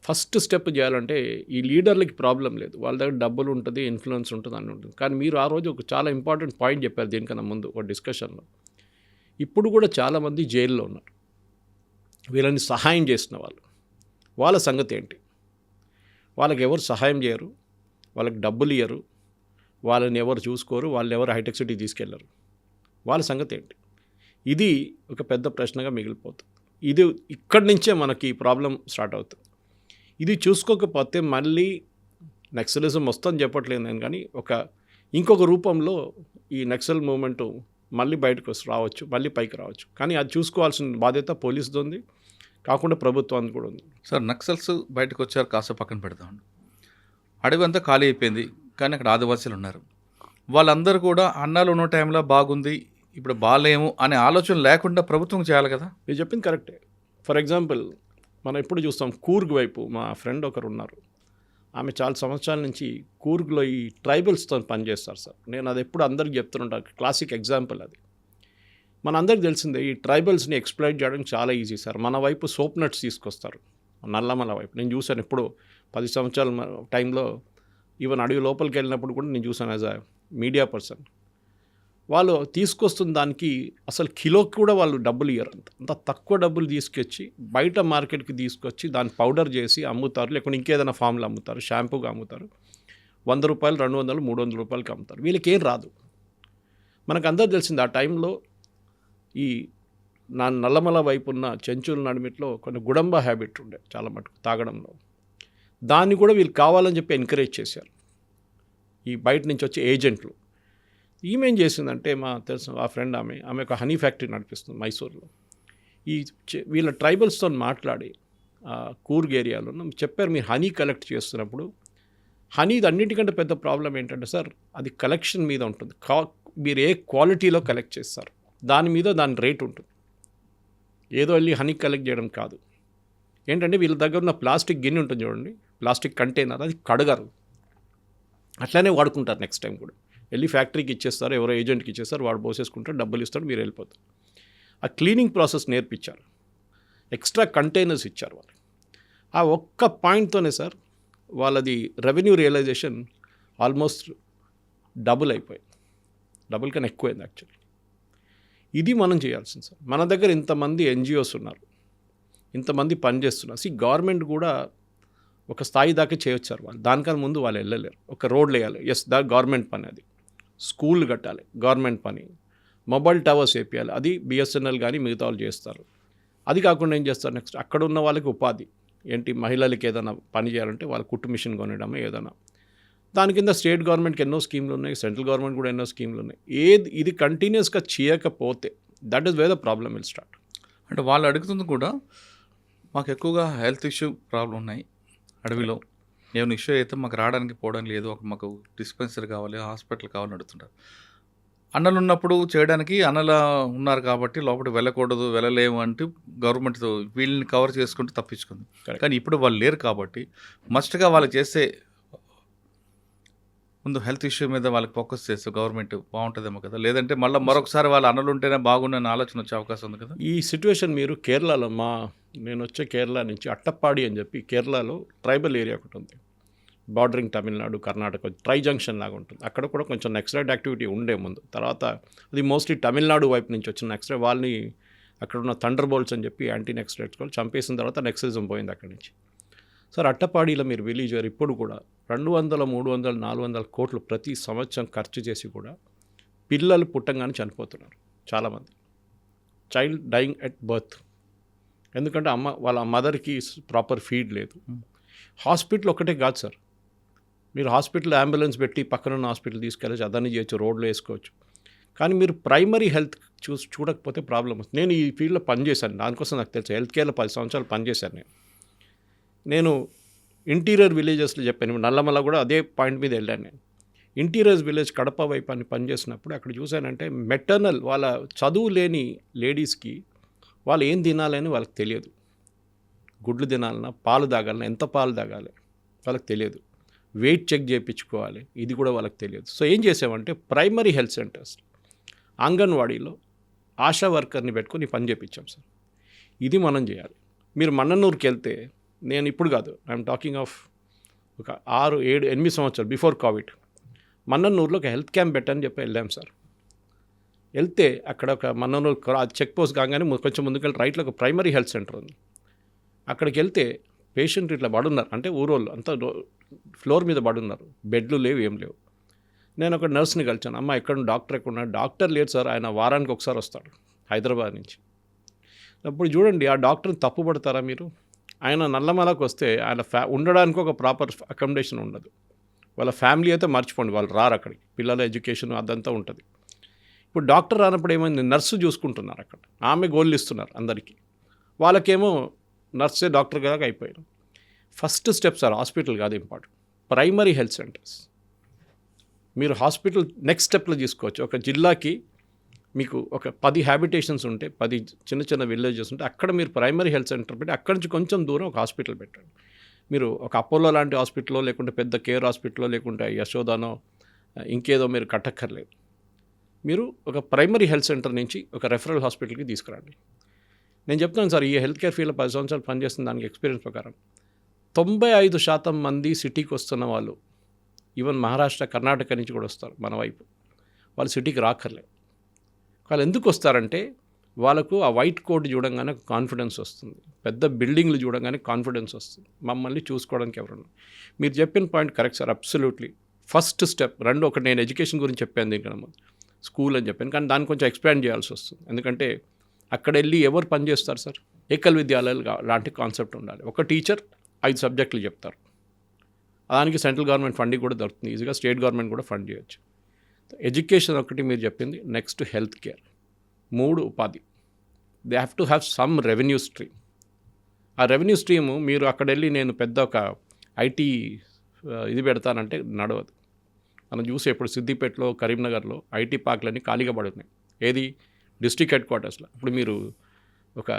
ఫస్ట్ స్టెప్ చేయాలంటే ఈ లీడర్లకి ప్రాబ్లం లేదు, వాళ్ళ దగ్గర డబ్బులు ఉంటుంది, ఇన్ఫ్లుయెన్స్ ఉంటుంది అని ఉంటుంది. కానీ మీరు ఆ రోజు ఒక చాలా ఇంపార్టెంట్ పాయింట్ చెప్పారు దీనికన్నా ముందు ఒక డిస్కషన్లో. ఇప్పుడు కూడా చాలామంది జైల్లో ఉన్నారు, వీళ్ళని సహాయం చేసిన వాళ్ళ సంగతి ఏంటి? వాళ్ళకి ఎవరు సహాయం చేయరు, వాళ్ళకి డబ్బులు ఇయ్యరు, వాళ్ళని ఎవరు చూసుకోరు, వాళ్ళని ఎవరు హైటెక్ సిటీ తీసుకెళ్లరు, వాళ్ళ సంగతి ఏంటి? ఇది ఒక పెద్ద ప్రశ్నగా మిగిలిపోతుంది. ఇది ఇక్కడి నుంచే మనకి ప్రాబ్లం స్టార్ట్ అవుతుంది. ఇది చూసుకోకపోతే మళ్ళీ నక్సలిజం వస్తుందని చెప్పట్లేదు నేను, కానీ ఇంకొక రూపంలో ఈ నక్సల్ మూమెంటు మళ్ళీ బయటకు రావచ్చు, మళ్ళీ పైకి రావచ్చు. కానీ అది చూసుకోవాల్సిన బాధ్యత పోలీసుది ఉంది, కాకుండా ప్రభుత్వానికి కూడా ఉంది. సార్ నక్సల్స్ బయటకు వచ్చారు, కాస్త పక్కన పెడతామండి. అడవి అంతా ఖాళీ అయిపోయింది, కానీ అక్కడ ఆదివాసీలు ఉన్నారు. వాళ్ళందరూ కూడా అన్నాలు ఉన్న టైంలో బాగుంది, ఇప్పుడు బాగాలేము అనే ఆలోచన లేకుండా ప్రభుత్వం చేయాలి కదా. మీరు చెప్పింది కరెక్టే. ఫర్ ఎగ్జాంపుల్ మనం ఎప్పుడు చూస్తాం కూర్గ్ వైపు మా ఫ్రెండ్ ఒకరు ఉన్నారు, ఆమె చాలా సంవత్సరాల నుంచి కూర్గ్లో ఈ ట్రైబల్స్తో పనిచేస్తారు సార్. నేను అది ఎప్పుడు అందరికి చెప్తుంటాను, క్లాసిక్ ఎగ్జాంపుల్ అది. మన అందరికి తెలిసిందే ఈ ట్రైబల్స్ని ఎక్స్ప్లాయిట్ చేయడం చాలా ఈజీ సార్. మన వైపు సోప్ నట్స్ తీసుకొస్తారు, నల్లమల వైపు నేను చూశాను. ఎప్పుడు 10 సంవత్సరాల టైంలో ఈవెన్ అడవి లోపలికి వెళ్ళినప్పుడు కూడా నేను చూశాను యాజ్ అ మీడియా పర్సన్. వాళ్ళు తీసుకొస్తున్న దానికి అసలు కిలోకి కూడా వాళ్ళు డబ్బులు ఇయ్యరు, అంత తక్కువ డబ్బులు తీసుకొచ్చి బయట మార్కెట్కి తీసుకొచ్చి దాన్ని పౌడర్ చేసి అమ్ముతారు, లేకుంటే ఇంకేదైనా ఫామ్లో అమ్ముతారు, షాంపూగా అమ్ముతారు. 100 రూపాయలు, 200, 300 రూపాయలకి అమ్ముతారు. వీళ్ళకి ఏం రాదు. మనకు అందరూ తెలిసింది ఆ టైంలో ఈ నల్లమల వైపు ఉన్న చెంచుల నడిమిట్లో కొన్ని గుడంబ హ్యాబిట్ ఉండే చాలా మటుకు తాగడంలో. దాన్ని కూడా వీళ్ళు కావాలని చెప్పి ఎంకరేజ్ చేశారు ఈ బయట నుంచి వచ్చే ఏజెంట్లు. ఈమె ఏం చేసిందంటే మా తెలుసు ఆ ఫ్రెండ్ ఆమె ఒక హనీ ఫ్యాక్టరీ నడిపిస్తుంది మైసూర్లో. వీళ్ళ ట్రైబల్స్తో మాట్లాడి కూర్గ్ ఏరియాలో చెప్పారు, మీరు హనీ కలెక్ట్ చేస్తున్నప్పుడు హనీ అన్నిటికంటే పెద్ద ప్రాబ్లం ఏంటంటే సార్ అది కలెక్షన్ మీద ఉంటుంది. మీరు ఏ క్వాలిటీలో కలెక్ట్ చేస్తారు దాని మీద దాని రేట్ ఉంటుంది. ఏదో వెళ్ళి హనీ కలెక్ట్ చేయడం కాదు. ఏంటంటే వీళ్ళ దగ్గర ఉన్న ప్లాస్టిక్ గిన్నె ఉంటుంది చూడండి, ప్లాస్టిక్ కంటైనర్, అది కడగరు, అట్లానే వాడుకుంటారు. నెక్స్ట్ టైం కూడా వెళ్ళి ఫ్యాక్టరీకి ఇచ్చేస్తారు, ఎవరో ఏజెంట్కి ఇచ్చేస్తారు, వాడు పోసేసుకుంటారు, డబ్బులు ఇస్తాడు, మీరు వెళ్ళిపోతారు. ఆ క్లీనింగ్ ప్రాసెస్ నేర్పించారు. ఎక్స్ట్రా కంటైనర్స్ ఇచ్చారు వాళ్ళు. ఆ ఒక్క పాయింట్తోనే సార్ వాళ్ళది రెవెన్యూ రియలైజేషన్ ఆల్మోస్ట్ డబుల్ అయిపోయింది, డబుల్ కన్నా ఎక్కువైంది యాక్చువల్లీ. ఇది మనం చేయాల్సింది సార్. మన దగ్గర ఇంతమంది ఎన్జిఓస్ ఉన్నారు, ఇంతమంది పనిచేస్తున్నారు. గవర్నమెంట్ కూడా ఒక స్థాయి దాకా చేయొచ్చారు వాళ్ళు, దానికన్నా ముందు వాళ్ళు వెళ్ళలేరు. ఒక రోడ్లు వేయాలి, ఎస్ దా గవర్నమెంట్ పని, అది స్కూల్ కట్టాలి గవర్నమెంట్ పని, మొబైల్ టవర్స్ వేపియాలి, అది బిఎస్ఎన్ఎల్ కానీ మిగతా వాళ్ళు చేస్తారు. అది కాకుండా ఏం చేస్తారు నెక్స్ట్, అక్కడ ఉన్న వాళ్ళకి ఉపాధి ఏంటి, మహిళలకి ఏదైనా పని చేయాలంటే వాళ్ళ కుట్టు మిషన్ కొనడమే ఏదైనా. దాని కింద స్టేట్ గవర్నమెంట్కి ఎన్నో స్కీమ్లు ఉన్నాయి, సెంట్రల్ గవర్నమెంట్ కూడా ఎన్నో స్కీమ్లు ఉన్నాయి. ఇది కంటిన్యూస్గా చేయకపోతే that is way the problem will start. అంటే వాళ్ళు అడుగుతుంది కూడా, మాకు ఎక్కువగా హెల్త్ ఇష్యూ ప్రాబ్లం ఉన్నాయి అడవిలో, ఏమైనా ఇష్యూ అయితే మాకు రావడానికి పోవడం లేదు, మాకు డిస్పెన్సరీ కావాలి, హాస్పిటల్ కావాలని అడుగుతుంటారు. అన్నలు ఉన్నప్పుడు చేయడానికి అన్నలు ఉన్నారు కాబట్టి లోపలికి వెళ్ళకూడదు, వెళ్ళలేము అంటూ గవర్నమెంట్ వీళ్ళని కవర్ చేసుకుంటూ తప్పించుకుంది. కానీ ఇప్పుడు వాళ్ళు లేరు కాబట్టి మస్ట్గా వాళ్ళు చేసే ముందు హెల్త్ ఇష్యూ మీద వాళ్ళకి ఫోకస్ చేస్తే గవర్నమెంట్ బాగుంటుందేమో కదా, లేదంటే మళ్ళీ మరొకసారి వాళ్ళ అన్నలు ఉంటేనే బాగుండని ఆలోచన వచ్చే అవకాశం ఉంది కదా. ఈ సిచ్యువేషన్ మీరు కేరళలో, నేను వచ్చే కేరళ నుంచి అట్టప్పాడి అని చెప్పి కేరళలో ట్రైబల్ ఏరియా ఒకటి ఉంది, bordering Tamil Nadu Karnataka tri junction లాగా ఉంటుంది. అక్కడ కూడా కొంచెం నక్సలైట్ యాక్టివిటీ ఉండే ముందు, తర్వాత అది మోస్ట్లీ తమిళనాడు వైపు నుంచి వచ్చిన నక్సలైట్ వాళ్ళని, అక్కడ ఉన్న థండర్ బోల్ట్స్ అని చెప్పి యాంటీ నక్సలైట్స్ వాళ్ళు చంపేసిన తర్వాత నక్సలిజం పోయింది అక్కడి నుంచి. సార్ అట్టపాడిలో మీరు విలేజర్ ఇప్పుడు కూడా 200, 300, 400 కోట్లు ప్రతి సంవత్సరం ఖర్చు చేసి కూడా పిల్లలు పుట్టంగానే చనిపోతున్నారు చాలామంది, చైల్డ్ డైయింగ్ ఎట్ బర్త్. ఎందుకంటే వాళ్ళ మదర్కి ప్రాపర్ ఫీడ్ లేదు. హాస్పిటల్ ఒకటే కాదు సార్, మీరు హాస్పిటల్ అంబులెన్స్ పెట్టి పక్కనున్న హాస్పిటల్ తీసుకెళ్ళచ్చు, అదన్నీ చేయొచ్చు, రోడ్లు వేసుకోవచ్చు. కానీ మీరు ప్రైమరీ హెల్త్ చూడకపోతే ప్రాబ్లం వస్తుంది. నేను ఈ ఫీల్డ్లో పనిచేశాను, దానికోసం నాకు తెలుసు. హెల్త్ కేర్లో 10 సంవత్సరాలు పనిచేశాను నేను ఇంటీరియర్ విలేజెస్లో చెప్పాను, నల్లమల కూడా అదే పాయింట్ మీద వెళ్ళాను నేను. ఇంటీరియర్ విలేజ్ కడప వైపు అని పనిచేసినప్పుడు అక్కడ చూశానంటే మెటర్నల్, వాళ్ళ చదువు లేని లేడీస్కి వాళ్ళు ఏం తినాలని వాళ్ళకి తెలియదు. గుడ్లు తినాలన్నా, పాలు తాగాలన్నా, ఎంత పాలు తాగాలి వాళ్ళకి తెలియదు. వెయిట్ చెక్ చేయించుకోవాలి, ఇది కూడా వాళ్ళకి తెలియదు. సో ఏం చేసామంటే ప్రైమరీ హెల్త్ సెంటర్స్, అంగన్వాడీలో ఆశా వర్కర్ని పెట్టుకొని పని చేయించాం సార్. ఇది మనం చేయాలి. మీరు మన్ననూరుకి వెళ్తే, నేను ఇప్పుడు కాదు, ఐఎమ్ టాకింగ్ ఆఫ్ ఒక 6, 7, 8 సంవత్సరాలు బిఫోర్ కోవిడ్, మన్ననూరులో ఒక హెల్త్ క్యాంప్ పెట్టని చెప్పి వెళ్ళాం సార్. వెళ్తే అక్కడ ఒక మన్ననూరు చెక్ పోస్ట్ కాగానే కొంచెం ముందుకెళ్ళి రైట్లో ఒక ప్రైమరీ హెల్త్ సెంటర్ ఉంది. అక్కడికి వెళ్తే పేషెంట్ ఇట్లా పడున్నారు, అంటే ఊరోళ్ళు అంతా ఫ్లోర్ మీద పడున్నారు, బెడ్లు లేవు, ఏం లేవు. నేను ఒక నర్స్ని కలిసాను, అమ్మ ఎక్కడ డాక్టర్ ఎక్కడున్నా, డాక్టర్ లేడు సార్, ఆయన వారానికి ఒకసారి వస్తాడు హైదరాబాద్ నుంచి. అప్పుడు చూడండి, ఆ డాక్టర్ని తప్పుపడతారా మీరు? ఆయన నల్లమలకు వస్తే ఆయన ఉండడానికి ఒక ప్రాపర్ అకామిడేషన్ ఉండదు. వాళ్ళ ఫ్యామిలీ అయితే మర్చిపోండి, వాళ్ళు రారు అక్కడికి, పిల్లల ఎడ్యుకేషన్ అదంతా ఉంటుంది. ఇప్పుడు డాక్టర్ రానప్పుడు ఏమైంది, నర్సు చూసుకుంటున్నారు అక్కడ, ఆమె గోళ్ళు ఇస్తున్నారు అందరికీ, వాళ్ళకేమో నర్సే డాక్టర్ గాగా అయిపోయారు. ఫస్ట్ స్టెప్ సార్ హాస్పిటల్ కాదు ఇంపార్టెంట్, ప్రైమరీ హెల్త్ సెంటర్స్. మీరు హాస్పిటల్ నెక్స్ట్ స్టెప్లో తీసుకోవచ్చు. ఒక జిల్లాకి మీకు ఒక 10 హ్యాబిటేషన్స్ ఉంటే, 10 చిన్న చిన్న విలేజెస్ ఉంటే, అక్కడ మీరు ప్రైమరీ హెల్త్ సెంటర్ పెట్టి అక్కడి నుంచి కొంచెం దూరం ఒక హాస్పిటల్ పెట్టండి. మీరు ఒక అపోలో లాంటి హాస్పిటల్లో, లేకుంటే పెద్ద కేర్ హాస్పిటల్లో, లేకుంటే యశోదానో ఇంకేదో మీరు కట్టక్కర్లేదు. మీరు ఒక ప్రైమరీ హెల్త్ సెంటర్ నుంచి ఒక రెఫరల్ హాస్పిటల్కి తీసుకురండి. నేను చెప్తాను సార్, ఈ హెల్త్ కేర్ ఫీల్డ్లో 10 సంవత్సరాలు పనిచేస్తున్న దానికి ఎక్స్పీరియన్స్ ప్రకారం 95% మంది సిటీకి వస్తున్న వాళ్ళు, ఈవెన్ మహారాష్ట్ర, కర్ణాటక నుంచి కూడా వస్తారు మన వైపు, వాళ్ళు సిటీకి రాక్కర్లేదు. వాళ్ళు ఎందుకు వస్తారంటే వాళ్ళకు ఆ వైట్ కోట్ చూడంగానే కాన్ఫిడెన్స్ వస్తుంది, పెద్ద బిల్డింగ్లు చూడంగానే కాన్ఫిడెన్స్ వస్తుంది, మమ్మల్ని చూసుకోవడానికి ఎవరన్నా. మీరు చెప్పిన point correct sir, absolutely. First step ఒకటి నేను ఎడ్యుకేషన్ గురించి చెప్పాను, దీనికన్నా స్కూల్ అని చెప్పాను, కానీ దాన్ని కొంచెం ఎక్స్పాండ్ చేయాల్సి వస్తుంది. ఎందుకంటే అక్కడ వెళ్ళి ఎవరు పని చేస్తారు సార్, ఏకల్ విద్యాలయాలు లాంటి కాన్సెప్ట్ ఉండాలి. ఒక టీచర్ 5 సబ్జెక్టులు చెప్తారు, దానికి సెంట్రల్ గవర్నమెంట్ ఫండింగ్ కూడా దొరుకుతుంది ఈజీగా, స్టేట్ గవర్నమెంట్ కూడా ఫండ్ చేయొచ్చు. ఎడ్యుకేషన్ ఒకటి మీరు చెప్పింది, నెక్స్ట్ హెల్త్ కేర్, 3 ఉపాధి. They have to have some revenue stream. ఆ రెవెన్యూ స్ట్రీము మీరు అక్కడ వెళ్ళి నేను పెద్ద ఒక ఐటీ ఇది పెడతానంటే నడవదు. మనం చూసే ఇప్పుడు సిద్దిపేటలో, కరీంనగర్లో ఐటీ పార్కులన్నీ ఖాళీగా పడుతున్నాయి. ఏది డిస్ట్రిక్ట్ హెడ్ క్వార్టర్స్లో. ఇప్పుడు మీరు ఒక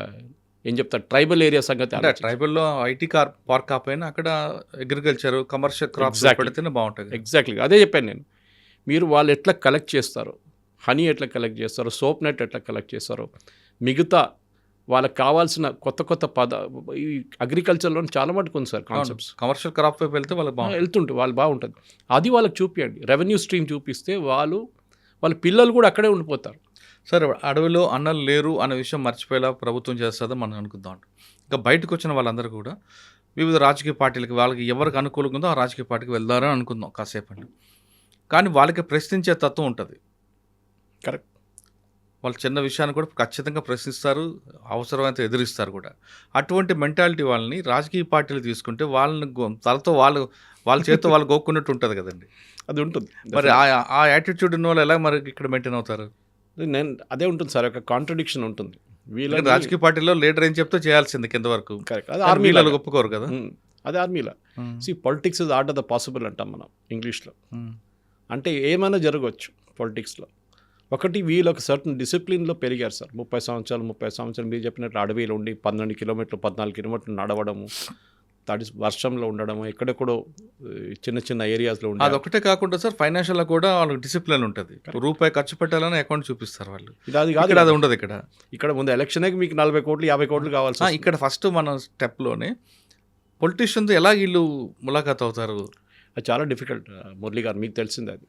ఏం చెప్తారు, ట్రైబల్ ఏరియా సంగతి, అంటే ట్రైబల్లో ఐటీ పార్క్ కాకపోయినా అక్కడ అగ్రికల్చర్, కమర్షియల్ క్రాప్స్ పెడితేనే బాగుంటుంది. ఎగ్జాక్ట్లీ అదే చెప్పాను నేను. మీరు వాళ్ళు ఎట్లా కలెక్ట్ చేస్తారో, హనీ ఎట్లా కలెక్ట్ చేస్తారో, సోప్ నెట్ ఎట్లా కలెక్ట్ చేస్తారో, మిగతా వాళ్ళకి కావాల్సిన కొత్త కొత్త ఈ అగ్రికల్చర్లో చాలా మటుకు ఉంది సార్ కాన్సెప్ట్స్. కమర్షియల్ క్రాప్ వైపు వెళ్తే వాళ్ళకి బాగుంటుంది. వెళ్తుంటే వాళ్ళు బాగుంటుంది. అది వాళ్ళకి చూపించండి, రెవెన్యూ స్ట్రీమ్ చూపిస్తే వాళ్ళ పిల్లలు కూడా అక్కడే ఉండిపోతారు. సరే, అడవిలో అన్నలు లేరు అనే విషయం మర్చిపోయేలా ప్రభుత్వం చేస్తుందో మనం అనుకుందాం. ఇంకా బయటకు వచ్చిన వాళ్ళందరూ కూడా వివిధ రాజకీయ పార్టీలకి వాళ్ళకి ఎవరికి అనుకూలంగా ఉందో ఆ రాజకీయ పార్టీకి వెళ్దారని అనుకుందాం కాసేపండి. కానీ వాళ్ళకి ప్రశ్నించే తత్వం ఉంటుంది. కరెక్ట్. వాళ్ళు చిన్న విషయాన్ని కూడా ఖచ్చితంగా ప్రశ్నిస్తారు, అవసరమైతే ఎదిరిస్తారు కూడా. అటువంటి మెంటాలిటీ వాళ్ళని రాజకీయ పార్టీలు తీసుకుంటే వాళ్ళని తలతో వాళ్ళ చేతితో వాళ్ళు గోక్కున్నట్టు ఉంటుంది కదండి. అది ఉంటుంది. మరి ఆ యాటిట్యూడ్ ఉన్న వాళ్ళు ఎలా మరి ఇక్కడ మెయింటైన్ అవుతారు? నేను అదే ఉంటుంది సార్, ఒక కాంట్రడిక్షన్ ఉంటుంది. వీళ్ళకి రాజకీయ పార్టీలో లీడర్ ఏం చెప్తే చేయాల్సింది కింద వరకు. కరెక్ట్. అది ఆర్మీలో ఒప్పుకోరు కదా. అదే ఆర్మీలో politics is art of the possible అంటాం మనం ఇంగ్లీష్లో. అంటే ఏమైనా జరగవచ్చు పాలిటిక్స్లో. ఒకటి వీళ్ళు ఒక సర్టన్ డిసిప్లిన్లో పెరిగారు సార్. 30 సంవత్సరాలు మీరు చెప్పినట్లు అడవిలో ఉండి 12 కిలోమీటర్లు 14 కిలోమీటర్లు నడవడము, వర్షంలో ఉండడము, ఎక్కడెక్కడో చిన్న చిన్న ఏరియాస్లో ఉండడం. అదొకటే కాకుండా సార్, ఫైనాన్షియల్లో కూడా వాళ్ళకి డిసిప్లిన్ ఉంటుంది. రూపాయి ఖర్చు పెట్టాలని అకౌంట్ చూపిస్తారు వాళ్ళు. అది కాదు, అది ఉండదు ఇక్కడ ముందు ఎలక్షనే మీకు 40 కోట్లు 50 కోట్లు కావాల్సి. ఇక్కడ ఫస్ట్ మన స్టెప్లోనే పొలిటీషియన్తో ఎలా వీళ్ళు ములాఖాత్ అవుతారు? అది చాలా డిఫికల్ట్ మురళి గారు, మీకు తెలిసింది అది.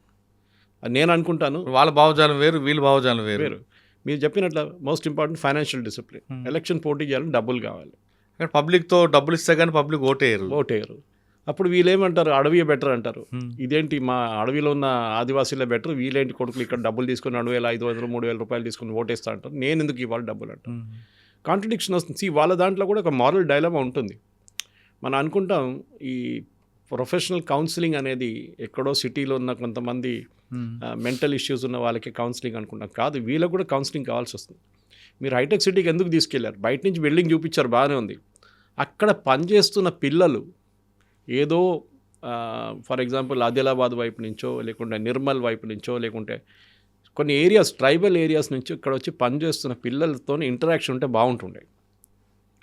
నేను అనుకుంటాను వాళ్ళ భావజాలం వేరు, వీళ్ళ భావజాలం వేరు. మీరు చెప్పినట్లు most important financial discipline. Election పోటీ చేయాలని డబ్బులు కావాలి. పబ్లిక్తో డబ్బులు ఇస్తే కానీ పబ్లిక్ ఓటేయరు. అప్పుడు వీళ్ళేమంటారు, అడవియే బెటర్ అంటారు. ఇదేంటి మా అడవిలో ఉన్న ఆదివాసీలే బెటర్, వీళ్ళేంటి కొడుకులు ఇక్కడ డబ్బులు తీసుకుని 2,500 3,000 రూపాయలు తీసుకుని ఓటేస్తా అంటారు, నేను ఎందుకు ఇవాళ డబ్బులు అంటారు. కాంట్రడిక్షన్ వస్తుంది. వాళ్ళ దాంట్లో కూడా ఒక మారల్ డైలమా ఉంటుంది. మనం అనుకుంటాం ఈ ప్రొఫెషనల్ కౌన్సిలింగ్ అనేది ఎక్కడో సిటీలో ఉన్న కొంతమంది మెంటల్ ఇష్యూస్ ఉన్న వాళ్ళకి కౌన్సిలింగ్ అనుకుంటాం. కాదు, వీళ్ళకి కూడా కౌన్సిలింగ్ కావాల్సి వస్తుంది. మీరు హైటెక్ సిటీకి ఎందుకు తీసుకెళ్లారు? బయట నుంచి బిల్డింగ్ చూపించారు, బాగానే ఉంది. అక్కడ పనిచేస్తున్న పిల్లలు ఏదో ఫర్ ఎగ్జాంపుల్ ఆదిలాబాద్ వైపు నుంచో, లేకుంటే నిర్మల్ వైపు నుంచో, లేకుంటే కొన్ని ఏరియాస్ ట్రైబల్ ఏరియాస్ నుంచి ఇక్కడ వచ్చి పనిచేస్తున్న పిల్లలతో ఇంటరాక్షన్ ఉంటే బాగుంటుండే.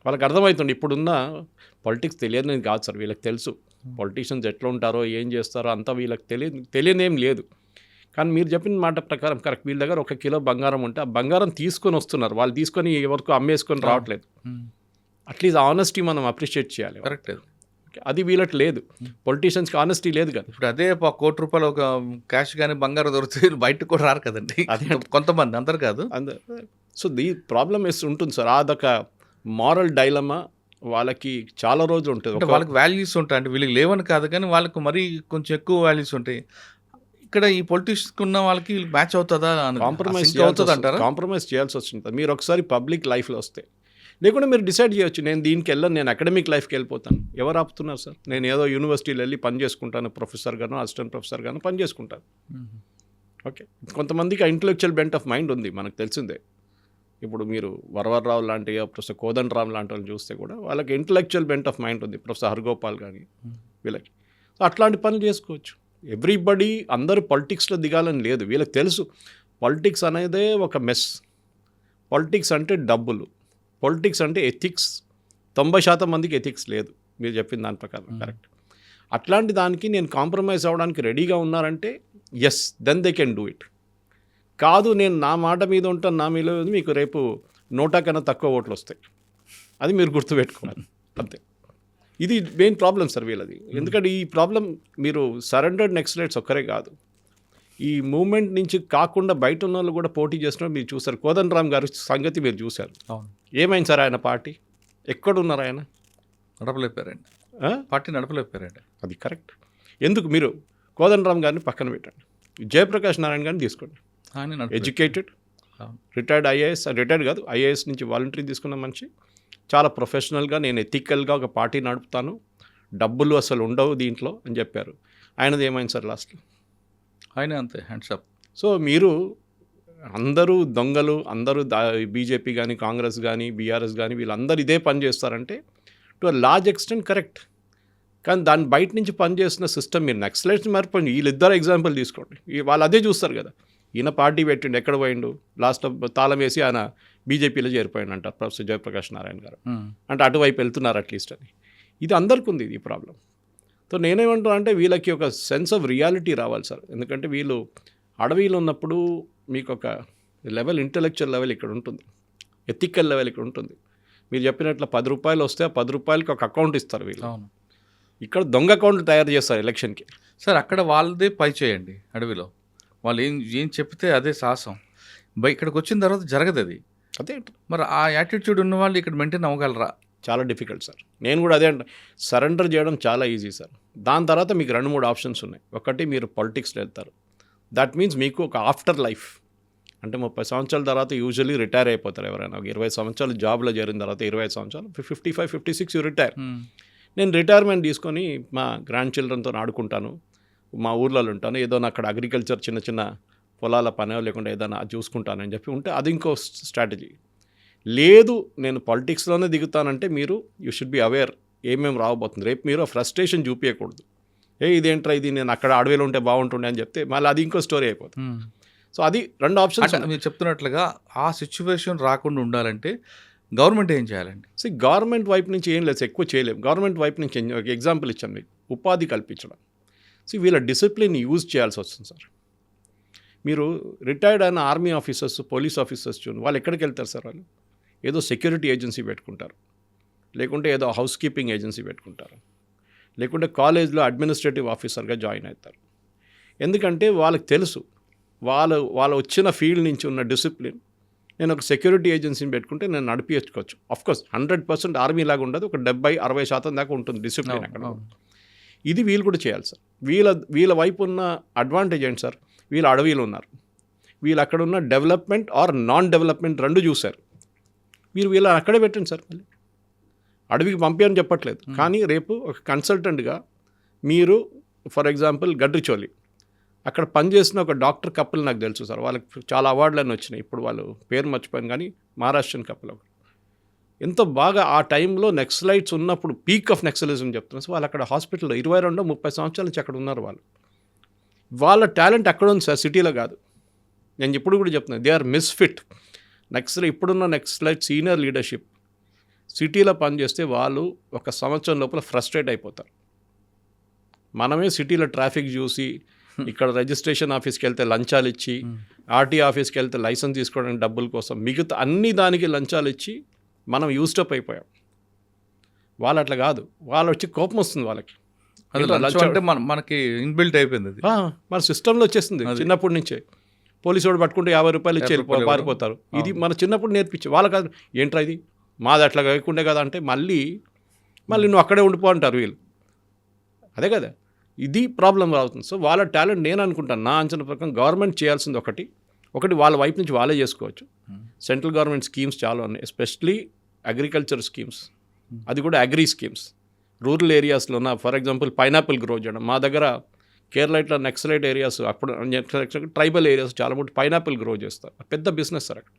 వాళ్ళకి అర్థమవుతుంది. ఇప్పుడున్న పొలిటిక్స్ తెలియదని కాదు సార్, వీళ్ళకి తెలుసు పొలిటీషియన్స్ ఎట్లా ఉంటారో ఏం చేస్తారో అంతా వీళ్ళకి తెలియనేం లేదు. కానీ మీరు చెప్పిన మాట ప్రకారం కరెక్ట్. వీళ్ళ దగ్గర 1 కిలో బంగారం ఉంటే ఆ బంగారం తీసుకొని వస్తున్నారు, వాళ్ళు తీసుకొని ఎవరికి అమ్మేసుకొని రావట్లేదు. అట్లీస్ట్ ఆనెస్టీ మనం అప్రిషియేట్ చేయాలి. కరెక్ట్. అది వీళ్ళకి లేదు. పొలిటీషియన్స్కి ఆనెస్టీ లేదు కదా. ఇప్పుడు అదే ₹1 కోటి ఒక క్యాష్ కానీ బంగారం దొరికితే బయటకు కూడా రారు కదండి. అదే కొంతమంది, అందరు కాదు. సో ది ప్రాబ్లమ్ ఉంటుంది సార్. అదొక మారల్ డైలమా వాళ్ళకి చాలా రోజులు ఉంటుంది. వాళ్ళకి వాల్యూస్ ఉంటాయి, అంటే వీళ్ళకి లేవని కాదు, కానీ వాళ్ళకు మరీ కొంచెం ఎక్కువ వాల్యూస్ ఉంటాయి. ఇక్కడ ఈ పొలిటిక్స్ ఉన్న వాళ్ళకి మ్యాచ్ అవుతుందా? కాంప్రమైజ్ చేయాల్సి వస్తుంది. మీరు ఒకసారి పబ్లిక్ లైఫ్లో వస్తే, లేకుంటే మీరు డిసైడ్ చేయొచ్చు, నేను దీనికి వెళ్ళను, నేను అకాడమిక్ లైఫ్కి వెళ్ళిపోతాను. ఎవరు ఆపుతున్నారు సార్? నేను ఏదో యూనివర్సిటీలో వెళ్ళి పని చేసుకుంటాను, ప్రొఫెసర్గాను అసిస్టెంట్ ప్రొఫెసర్గాను పని చేసుకుంటాను. ఓకే, కొంతమందికి ఇంటలెక్చువల్ బెంట్ ఆఫ్ మైండ్ ఉంది, మనకు తెలిసిందే. ఇప్పుడు మీరు వరవర్రావు లాంటి ప్రొఫెసర్ కోదండరామ్ లాంటి వాళ్ళని చూస్తే కూడా వాళ్ళకి ఇంటలెక్చువల్ బెంట్ ఆఫ్ మైండ్ ఉంది, ప్రొఫెసర్ హర్గోపాల్ కానీ వీళ్ళకి. సో అట్లాంటి పనులు చేసుకోవచ్చు. ఎవ్రీబడి అందరూ పొలిటిక్స్లో దిగాలని లేదు. వీళ్ళకి తెలుసు పొలిటిక్స్ అనేదే ఒక మెస్. పొలిటిక్స్ అంటే డబ్బులు, పొలిటిక్స్ అంటే ఎథిక్స్. 90% మందికి ఎథిక్స్ లేదు, మీరు చెప్పిన దాని ప్రకారం కరెక్ట్. అట్లాంటి దానికి నేను కాంప్రమైజ్ అవ్వడానికి రెడీగా ఉన్నారంటే yes, then they can do it. కాదు, నేను నా మాట మీద ఉంటాను, నా మీద మీకు రేపు 100 కన్నా తక్కువ ఓట్లు వస్తాయి, అది మీరు గుర్తుపెట్టుకోవాలి అంతే. ఇది మెయిన్ ప్రాబ్లం సార్ వీళ్ళది. ఎందుకంటే ఈ ప్రాబ్లం మీరు సరెండర్డ్ నెక్స్లైట్స్ ఒక్కరే కాదు, ఈ మూమెంట్ నుంచి కాకుండా బయట ఉన్న వాళ్ళు కూడా పోటీ చేస్తున్నారు. మీరు చూసారు కోదండరామ్ గారి సంగతి, మీరు చూశారు. ఏమైంది సార్ ఆయన పార్టీ? ఎక్కడున్నారు ఆయన? నడపలేపారండి, పార్టీ నడపలేపారండి. అది కరెక్ట్. ఎందుకు? మీరు కోదండరామ్ గారిని పక్కన పెట్టండి, జయప్రకాష్ నారాయణ గారిని తీసుకోండి. ఎడ్యుకేటెడ్, రిటైర్డ్ ఐఏఎస్, రిటైర్డ్ కాదు ఐఏఎస్ నుంచి వాలంటరీ తీసుకున్న మనిషి, చాలా ప్రొఫెషనల్గా నేను ఎథికల్గా ఒక పార్టీ నడుపుతాను, డబ్బులు అసలు ఉండవు దీంట్లో అని చెప్పారు. ఆయనది ఏమైంది సార్ లాస్ట్లో? ఆయన అంతే, హ్యాండ్స్ అప్. సో మీరు అందరూ దొంగలు, అందరూ బీజేపీ కానీ కాంగ్రెస్ కానీ బీఆర్ఎస్ కానీ వీళ్ళందరూ ఇదే పని చేస్తారంటే to a large extent correct. కానీ దాని బయట నుంచి పనిచేస్తున్న సిస్టమ్ మీరు నక్సలైట్స్ మర్చిపోండి. వీళ్ళిద్దరు ఎగ్జాంపుల్ తీసుకోండి, వాళ్ళు అదే చూస్తారు కదా. ఈయన పార్టీ పెట్టిండు, ఎక్కడ పోయిండు? లాస్ట్ తాళం వేసి ఆయన బీజేపీలో చేరిపోయిండు అంటారు ప్రొఫెసర్ జయప్రకాష్ నారాయణ గారు. అంటే అటువైపు వెళ్తున్నారు అట్లీస్ట్ అని. ఇది అందరికీ ఉంది ఈ ప్రాబ్లం. సో నేనేమంటున్నా అంటే వీళ్ళకి ఒక సెన్స్ ఆఫ్ రియాలిటీ రావాలి సార్. ఎందుకంటే వీళ్ళు అడవిలో ఉన్నప్పుడు మీకు ఒక లెవెల్, ఇంటలెక్చువల్ లెవెల్ ఇక్కడ ఉంటుంది. ఎథికల్ లెవెల్కి ఉంటుంది. మీరు చెప్పినట్లు 10 రూపాయలు వస్తే ఆ 10 రూపాయలకి ఒక అకౌంట్ ఇస్తారు వీళ్ళు. అవును ఇక్కడ దొంగ అకౌంట్లు తయారు చేస్తారు ఎలక్షన్కి. సార్, అక్కడ వాళ్ళదే పై చేయండి అడవిలో, వాళ్ళు ఏం ఏం చెప్తే అదే సాహసం. ఇక్కడికి వచ్చిన తర్వాత జరగదు అది. అదే మరి ఆ యాటిట్యూడ్ ఉన్న వాళ్ళు ఇక్కడ మెయింటైన్ అవ్వగలరా? చాలా డిఫికల్ట్ సార్. నేను కూడా అదే అంటే సరెండర్ చేయడం చాలా ఈజీ సార్. దాని తర్వాత మీకు 2-3 ఆప్షన్స్ ఉన్నాయి. ఒకటి మీరు పాలిటిక్స్లో వెళ్తారు. దట్ మీన్స్ మీకు ఒక ఆఫ్టర్ లైఫ్ అంటే 30 సంవత్సరాల తర్వాత యూజువల్లీ రిటైర్ అయిపోతారు ఎవరైనా. ఒక 20 సంవత్సరాలు జాబ్లో చేరిన తర్వాత 25 సంవత్సరాలు 55-56 యూ రిటైర్. నేను రిటైర్మెంట్ తీసుకొని మా గ్రాండ్ చిల్డ్రన్తో ఆడుకుంటాను, మా ఊర్లలో ఉంటాను, ఏదో అక్కడ అగ్రికల్చర్ చిన్న చిన్న పొలాల పనో లేకుండా ఏదైనా చూసుకుంటానని చెప్పి ఉంటే అది ఇంకో స్ట్రాటజీ. లేదు నేను పాలిటిక్స్లోనే దిగుతానంటే మీరు యూ షుడ్ బి అవేర్ ఏమేమి రావబోతుంది. రేపు మీరు ఫ్రస్ట్రేషన్ చూపించకూడదు. ఇదేంట్రా ఇది, నేను అక్కడ అడవిలో ఉంటే బాగుంటుండే అని చెప్తే మళ్ళీ అది ఇంకో స్టోరీ అయిపోతుంది. సో అది 2 ఆప్షన్స్. మీరు చెప్తున్నట్లుగా ఆ సిచ్యువేషన్ రాకుండా ఉండాలంటే గవర్నమెంట్ ఏం చేయాలండి? సో గవర్నమెంట్ వైపు నుంచి ఏం లేదు, ఎక్కువ చేయలేము. గవర్నమెంట్ వైపు నుంచి ఒక ఎగ్జాంపుల్ ఇచ్చాను మీకు, ఉపాధి కల్పించడం. సో వీళ్ళ డిసిప్లిన్ యూజ్ చేయాల్సి వస్తుంది సార్. మీరు రిటైర్డ్ అయిన ఆర్మీ ఆఫీసర్స్, పోలీస్ ఆఫీసర్స్ చూడండి, వాళ్ళు ఎక్కడికి వెళ్తారు సార్? వాళ్ళు ఏదో సెక్యూరిటీ ఏజెన్సీ పెట్టుకుంటారు, లేకుంటే ఏదో హౌస్ కీపింగ్ ఏజెన్సీ పెట్టుకుంటారు, లేకుంటే కాలేజ్లో అడ్మినిస్ట్రేటివ్ ఆఫీసర్గా జాయిన్ అవుతారు. ఎందుకంటే వాళ్ళకి తెలుసు వాళ్ళు వచ్చిన ఫీల్డ్ నుంచి ఉన్న డిసిప్లిన్. నేను ఒక సెక్యూరిటీ ఏజెన్సీని పెట్టుకుంటే నేను నడిపించుకోవచ్చు. ఆఫ్కోర్స్ 100% ఆర్మీ లాగా ఉండదు, ఒక 70-60% దాకా ఉంటుంది డిసిప్లిన్ అక్కడ. ఇది వీళ్ళు కూడా చేయాలి సార్. వీళ్ళ వైపు ఉన్న అడ్వాంటేజ్ ఏంటి సార్? వీళ్ళు అడవిలో ఉన్నారు, వీళ్ళు అక్కడ ఉన్న డెవలప్మెంట్ ఆర్ నాన్ డెవలప్మెంట్ 2 చూశారు. వీళ్ళని అక్కడే పెట్టండి సార్. మళ్ళీ అడవికి పంపించని చెప్పట్లేదు, కానీ రేపు ఒక కన్సల్టెంట్గా మీరు ఫర్ ఎగ్జాంపుల్ గడ్రిచోలి అక్కడ పనిచేసిన ఒక డాక్టర్ కపుల్ నాకు తెలుసు సార్. వాళ్ళకి చాలా అవార్డులన్నీ వచ్చినాయి. ఇప్పుడు వాళ్ళు పేరు మర్చిపోయాను, కానీ మహారాష్ట్రన్ కపుల్ ఒకటి. ఎంత బాగా ఆ టైంలో నెక్సలైట్స్ ఉన్నప్పుడు పీక్ ఆఫ్ నెక్సలిజం చెప్తున్నారు. సో వాళ్ళు అక్కడ హాస్పిటల్లో 22-30 సంవత్సరాల నుంచి అక్కడ ఉన్నారు. వాళ్ళ టాలెంట్ అక్కడ ఉంది సార్, సిటీలో కాదు. నేను ఇప్పుడు కూడా చెప్తున్నాను, దే ఆర్ మిస్ఫిట్. ఇప్పుడున్న నెక్సలైట్ సీనియర్ లీడర్షిప్ సిటీలో పనిచేస్తే వాళ్ళు 1 సంవత్సరం లోపల ఫ్రస్ట్రేట్ అయిపోతారు. మనమే సిటీలో ట్రాఫిక్ చూసి, ఇక్కడ రిజిస్ట్రేషన్ ఆఫీస్కి వెళ్తే లంచాలు ఇచ్చి, ఆర్టీ ఆఫీస్కి వెళ్తే లైసెన్స్ తీసుకోవడానికి డబ్బుల కోసం, మిగతా అన్ని దానికి లంచాలు ఇచ్చి మనం యూస్టప్ అయిపోయాం. వాళ్ళు అట్లా కాదు, వాళ్ళు వచ్చి కోపం వస్తుంది వాళ్ళకి. అంటే మనకి ఇన్బిల్ట్ అయిపోయింది అది. మన సిస్టంలో వచ్చేస్తుంది చిన్నప్పటి నుంచే. పోలీసు వాడు పట్టుకుంటే 50 రూపాయలు ఇచ్చి పారిపోతారు. ఇది మన చిన్నప్పుడు నేర్పించి వాళ్ళ కాదు. ఏంట్రా ఇది, మాది అట్లా కాకుండే కదా అంటే మళ్ళీ నువ్వు అక్కడే ఉండిపో అంటారు వీళ్ళు. అదే కదా, ఇది ప్రాబ్లం అవుతుంది. సో వాళ్ళ టాలెంట్ నేను అనుకుంటాను, నా అంచనా ప్రకారం గవర్నమెంట్ చేయాల్సింది ఒకటి వాళ్ళ వైపు నుంచి వాళ్ళే చేసుకోవచ్చు. సెంట్రల్ గవర్నమెంట్ స్కీమ్స్ చాలా ఉన్నాయి, ఎస్పెషలీ అగ్రికల్చర్ స్కీమ్స్. అది కూడా అగ్రి స్కీమ్స్. రూరల్ ఏరియాస్లో ఉన్న ఫర్ ఎగ్జాంపుల్ పైనాపిల్ గ్రో చేయడం. మా దగ్గర కేరళ ఇట్లా నెక్సలైట్ ఏరియాస్, అప్పుడు ట్రైబల్ ఏరియాస్ చాలా మటు పైనాపిల్ గ్రో చేస్తారు. పెద్ద బిజినెస్ సార్ అక్కడ.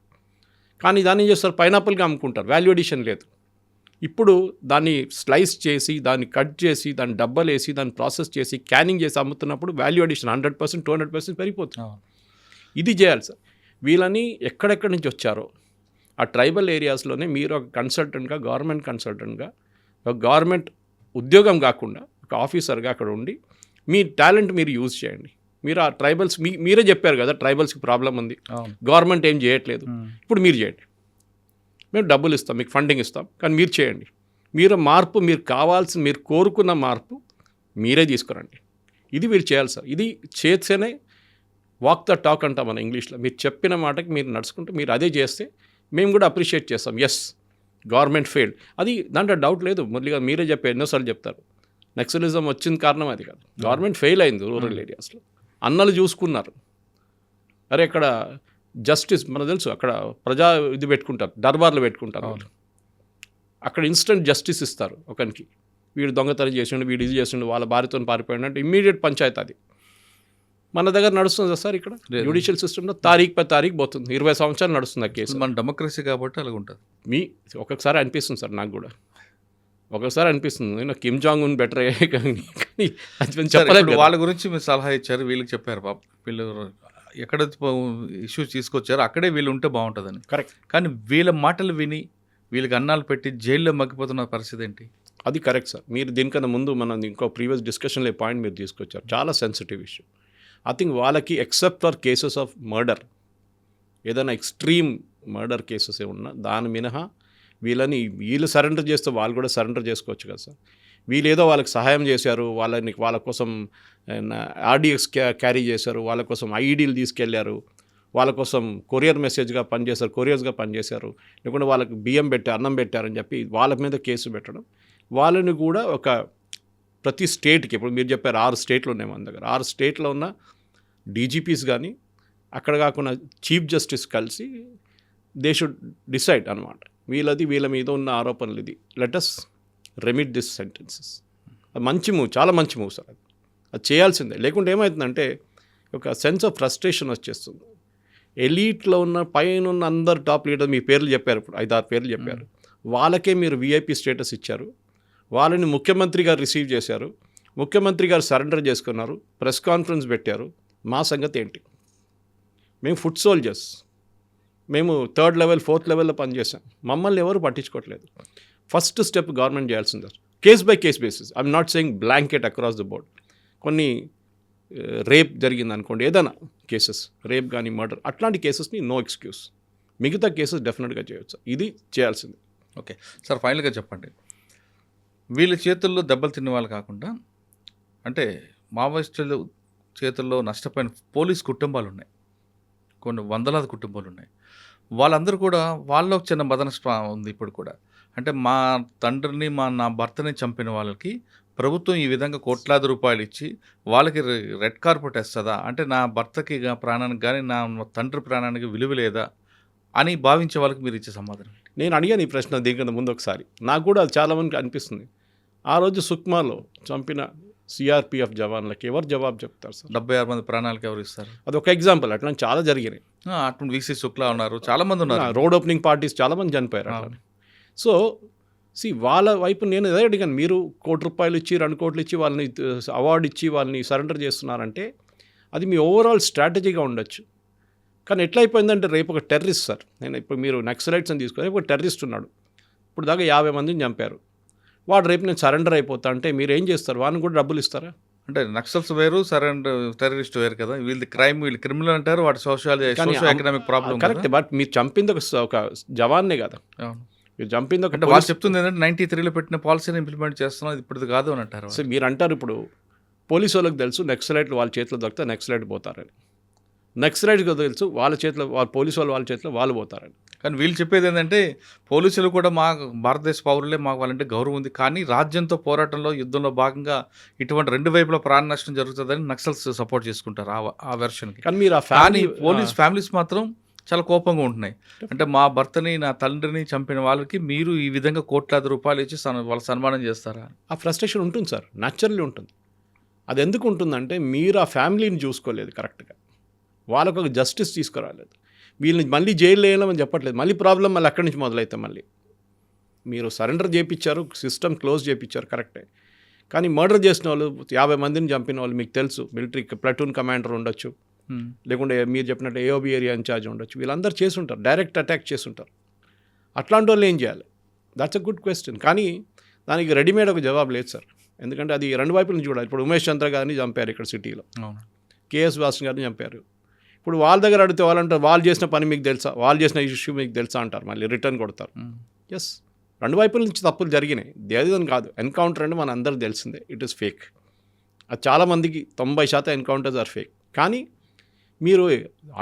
కానీ దాన్ని ఏం చేస్తారు, పైనాపిల్గా అమ్ముకుంటారు, వాల్యూ అడిషన్ లేదు. ఇప్పుడు దాన్ని స్లైస్ చేసి, దాన్ని కట్ చేసి, దాన్ని డబ్బలు వేసి, దాన్ని ప్రాసెస్ చేసి, క్యానింగ్ చేసి అమ్ముతున్నప్పుడు వాల్యూ అడిషన్ 100%, 200% పెరిగిపోతుంది. ఇది చేయాలి సార్. వీళ్ళని ఎక్కడెక్కడి నుంచి వచ్చారో ఆ ట్రైబల్ ఏరియాస్లోనే మీరు ఒక కన్సల్టెంట్గా, గవర్నమెంట్ కన్సల్టెంట్గా, ఒక గవర్నమెంట్ ఉద్యోగం కాకుండా ఒక ఆఫీసర్గా అక్కడ ఉండి మీ టాలెంట్ మీరు యూజ్ చేయండి. మీరు ఆ ట్రైబల్స్ మీరే చెప్పారు కదా, ట్రైబల్స్కి ప్రాబ్లం ఉంది, గవర్నమెంట్ ఏం చేయట్లేదు, ఇప్పుడు మీరు చేయండి, మేము డబ్బులు ఇస్తాం, మీకు ఫండింగ్ ఇస్తాం, కానీ మీరు చేయండి. మీరు కావాల్సిన, మీరు కోరుకున్న మార్పు మీరే తీసుకురండి. ఇది మీరు చేయాలి సార్. ఇది చేస్తేనే వాక్ ద టాక్ అంటాం మన ఇంగ్లీష్లో. మీరు చెప్పిన మాటకి మీరు నడుచుకుంటే, మీరు అదే చేస్తే మేము కూడా అప్రిషియేట్ చేస్తాం. ఎస్, గవర్నమెంట్ ఫెయిల్డ్, అది దాంట్లో డౌట్ లేదు. మురళిగా మీరే చెప్పారు, ఎన్నోసార్లు చెప్తారు, నక్సలిజం వచ్చిన కారణం అది కాదు, గవర్నమెంట్ ఫెయిల్ అయింది రూరల్ ఏరియాస్లో. అన్నలు చూసుకున్నారు. అరే అక్కడ జస్టిస్ మనకు తెలుసు, అక్కడ ప్రజా ఇది పెట్టుకుంటారు, దర్బార్లు పెట్టుకుంటారు. అక్కడ ఇన్స్టెంట్ జస్టిస్ ఇస్తారు ఒకరికి. వీడు దొంగతనం చేసిండు, వీడు ఇది చేసిండు, వాళ్ళ భార్యతో పారిపోయిండు అంటే ఇమ్మీడియట్ పంచాయతీ. అది మన దగ్గర నడుస్తుంది సార్. ఇక్కడ జ్యుడిషియల్ సిస్టంలో తారీఖు పోతుంది, 20 సంవత్సరాలు నడుస్తుంది ఆ కేసు. మన డెమోక్రసీ కాబట్టి అలాగ ఉంటుంది. ఒక్కొక్కసారి అనిపిస్తుంది సార్, నాకు కూడా ఒకసారి అనిపిస్తుంది నేను కిమ్ జాంగ్ ఉన్ బెటర్ అయ్యే, కానీ చెప్పలేదు. వాళ్ళ గురించి మీరు సలహా ఇచ్చారు, వీళ్ళకి చెప్పారు, పాప వీళ్ళు ఎక్కడ ఇష్యూస్ తీసుకొచ్చారో అక్కడే వీళ్ళు ఉంటే బాగుంటుందని. కరెక్ట్. కానీ వీళ్ళ మాటలు విని వీళ్ళకి అన్నాలు పెట్టి జైల్లో మగ్గిపోతున్న పరిస్థితి ఏంటి? అది కరెక్ట్ సార్. మీరు దీనికన్నా ముందు మనం ఇంకో ప్రీవియస్ డిస్కషన్లో పాయింట్ మీరు తీసుకొచ్చారు, చాలా సెన్సిటివ్ ఇష్యూ. ఐ థింక్ వాళ్ళకి except for cases of murder, ఏదైనా ఎక్స్ట్రీమ్ మర్డర్ కేసెస్ ఉన్నా దాని మినహా వీళ్ళు సరెండర్ చేస్తే వాళ్ళు కూడా సరెండర్ చేసుకోవచ్చు కదా సార్. వీళ్ళు ఏదో వాళ్ళకి సహాయం చేశారు, వాళ్ళ కోసం ఆర్డిఎక్స్ క్యారీ చేశారు, వాళ్ళ కోసం ఐఈడీలు తీసుకెళ్లారు, వాళ్ళ కోసం కొరియర్స్గా పనిచేశారు, లేకుంటే వాళ్ళకి బియ్యం అన్నం పెట్టారని చెప్పి వాళ్ళ మీద కేసు పెట్టడం, వాళ్ళని కూడా ఒక ప్రతి స్టేట్కి, ఇప్పుడు మీరు చెప్పారు 6 స్టేట్లు ఉన్నాయి మన దగ్గర, 6 స్టేట్లో ఉన్న డీజీపీస్ కానీ అక్కడ కాకుండా చీఫ్ జస్టిస్ కలిసి దే షుడ్ డిసైడ్ అనమాట, వీళ్ళ మీద ఉన్న ఆరోపణలు ఇది, let us remit this sentences. అది మంచి మూవ్, చాలా మంచి మూవ్ సార్. అది చేయాల్సిందే. లేకుంటే ఏమవుతుందంటే ఒక సెన్స్ ఆఫ్ ఫ్రస్ట్రేషన్ వచ్చేస్తుంది. ఎలీట్లో ఉన్న పైన ఉన్న అందరు టాప్ లీడర్ మీ పేర్లు చెప్పారు, ఇప్పుడు 5-6 పేర్లు చెప్పారు, వాళ్ళకే మీరు విఐపి స్టేటస్ ఇచ్చారు, వాళ్ళని ముఖ్యమంత్రి గారు రిసీవ్ చేశారు, ముఖ్యమంత్రి గారు సరెండర్ చేసుకున్నారు, ప్రెస్ కాన్ఫరెన్స్ పెట్టారు. మా సంగతి ఏంటి? మేము ఫుట్ సోల్జర్స్, మేము 3rd లెవెల్ 4th లెవెల్లో పనిచేసాం, మమ్మల్ని ఎవరు పట్టించుకోవట్లేదు. ఫస్ట్ స్టెప్ గవర్నమెంట్ చేయాల్సింది case by case basis. I'm not saying blanket across the board. కొన్ని రేప్ జరిగింది అనుకోండి, ఏదైనా కేసెస్, రేప్ కానీ మర్డర్, అట్లాంటి కేసెస్ని నో ఎక్స్క్యూస్, మిగతా కేసెస్ డెఫినెట్గా చేయవచ్చు. ఇది చేయాల్సింది. ఓకే సార్, ఫైనల్గా చెప్పండి, వీళ్ళ చేతుల్లో దెబ్బలు తిన్న వాళ్ళు కాకుండా, అంటే మావోయిస్టులు చేతుల్లో నష్టపోయిన పోలీస్ కుటుంబాలు ఉన్నాయి, కొన్ని వందలాది కుటుంబాలు ఉన్నాయి. వాళ్ళందరూ కూడా వాళ్ళలో చిన్న మదనస్పృహ ఉంది ఇప్పుడు కూడా. అంటే మా తండ్రిని నా భర్తని చంపిన వాళ్ళకి ప్రభుత్వం ఈ విధంగా కోట్లాది రూపాయలు ఇచ్చి వాళ్ళకి రెడ్ కార్పెట్ వేస్తుందా, అంటే నా భర్తకి ప్రాణానికి కానీ నా తండ్రి ప్రాణానికి విలువ లేదా అని భావించే వాళ్ళకి మీరు ఇచ్చే సమాధానం? నేను అడిగాను ఈ ప్రశ్న దీనికన్నా ముందు ఒకసారి, నాకు కూడా అది చాలామందికి అనిపిస్తుంది. ఆ రోజు సుక్మాలో చంపిన సిఆర్పిఎఫ్ జవాన్లకి ఎవరు జవాబు చెప్తారు సార్? 76 మంది ప్రాణాలకు ఎవరు ఇస్తారు? అది ఒక ఎగ్జాంపుల్, అట్లా చాలా జరిగినాయి. అటు వీసీ శుక్లా ఉన్నారు, చాలామంది ఉన్నారు, రోడ్ ఓపెనింగ్ పార్టీస్ చాలామంది చనిపోయారు అట్లా. సో వాళ్ళ వైపు నేను అదే అడిగాను, మీరు ₹1 కోటి ఇచ్చి 2 కోట్లు ఇచ్చి వాళ్ళని అవార్డు ఇచ్చి వాళ్ళని సరెండర్ చేస్తున్నారంటే అది మీ ఓవరాల్ స్ట్రాటజీగా ఉండొచ్చు. కానీ ఎట్లయిపోయిందంటే రేపు ఒక టెర్రరిస్ట్ సార్, నేను ఇప్పుడు మీరు నక్సలైట్స్ అని తీసుకొని ఒక టెర్రరిస్ట్ ఉన్నాడు, ఇప్పుడు దాకా 50 మందిని చంపారు, వాడు రేపు నేను సరెండర్ అయిపోతా అంటే మీరు ఏం చేస్తారు? వాడిని కూడా డబ్బులు ఇస్తారా? అంటే నక్సల్స్ వేరు, సరెండర్ టెర్రరిస్ట్ వేరు కదా. వీళ్ళది క్రైమ్, వీళ్ళు క్రిమినల్ అంటారు, వాటి socio economic problem. Correct, but మీరు చంపింది ఒక జవాన్నే కదా, మీరు చంపింది ఒక. వాళ్ళు చెప్తుంది ఏంటంటే 93లో పెట్టిన పాలసీని ఇంప్లిమెంట్ చేస్తున్నాం, ఇప్పుడు కాదు అని అంటారు. సో మీరు అంటారు ఇప్పుడు పోలీసు వాళ్ళకి తెలుసు నక్సలైట్లు వాళ్ళ చేతిలో దొరికితే నక్సలైట్ పోతారని, నక్సలైట్కి తెలుసు వాళ్ళ చేతిలో పోలీసు వాళ్ళ చేతిలో వాళ్ళు పోతారని. కానీ వీళ్ళు చెప్పేది ఏంటంటే పోలీసులు కూడా మా భారతదేశ పౌరులే, మాకు వాళ్ళంటే గౌరవం ఉంది, కానీ రాజ్యంతో పోరాటంలో యుద్ధంలో భాగంగా ఇటువంటి 2 వైపుల ప్రాణ నష్టం జరుగుతుందని నక్సల్స్ సపోర్ట్ చేసుకుంటారు ఆ వెర్షన్కి. కానీ మీరు కానీ పోలీస్ ఫ్యామిలీస్ మాత్రం చాలా కోపంగా ఉంటున్నాయి. అంటే మా భర్తని నా తండ్రిని చంపిన వాళ్ళకి మీరు ఈ విధంగా కోట్లాది రూపాయలు ఇచ్చి వాళ్ళ సన్మానం చేస్తారా? ఆ ఫ్రస్ట్రేషన్ ఉంటుంది సార్, న్యాచురల్లీ ఉంటుంది. అది ఎందుకు ఉంటుందంటే మీరు ఆ ఫ్యామిలీని చూసుకోలేదు కరెక్ట్గా, వాళ్ళకు ఒక జస్టిస్ తీసుకురాలేదు, వీళ్ళని మళ్ళీ జైలు వేయాలని చెప్పట్లేదు, మళ్ళీ ప్రాబ్లం మళ్ళీ అక్కడి నుంచి మొదలైతే మళ్ళీ మీరు సరెండర్ చేయించారు, సిస్టమ్ క్లోజ్ చేయించారు కరెక్టే, కానీ మర్డర్ చేసిన వాళ్ళు 50 మందిని చంపిన వాళ్ళు మీకు తెలుసు, మిలిటరీ ప్లటూన్ కమాండర్ ఉండొచ్చు, లేకుంటే మీరు చెప్పినట్టు ఏఓబి ఏరియా ఇన్ఛార్జ్ ఉండొచ్చు, వీళ్ళందరూ చేసుంటారు, డైరెక్ట్ అటాక్ చేసుంటారు. అట్లాంటి వాళ్ళు ఏం చేయాలి? That's a good question. కానీ దానికి రెడీమేడ్ ఒక జవాబు లేదు సార్, ఎందుకంటే అది 2 వైపుల నుంచి చూడాలి. ఇప్పుడు ఉమేష్ చంద్ర గారిని చంపారు ఇక్కడ సిటీలో, కేఎస్ వాసన్ గారిని చంపారు. ఇప్పుడు వాళ్ళ దగ్గర అడిగితే వాళ్ళంటారు వాళ్ళు చేసిన పని మీకు తెలుసా, వాళ్ళు చేసిన ఇష్యూ మీకు తెలుసా అంటారు, మళ్ళీ రిటర్న్ కొడతారు. ఎస్, 2 వైపుల నుంచి తప్పులు జరిగినాయి, దేదని కాదు. ఎన్కౌంటర్ అంటే మన అందరూ తెలిసిందే, ఇట్ ఈస్ ఫేక్. అది చాలామందికి 90% ఎన్కౌంటర్స్ ఆర్ ఫేక్. కానీ మీరు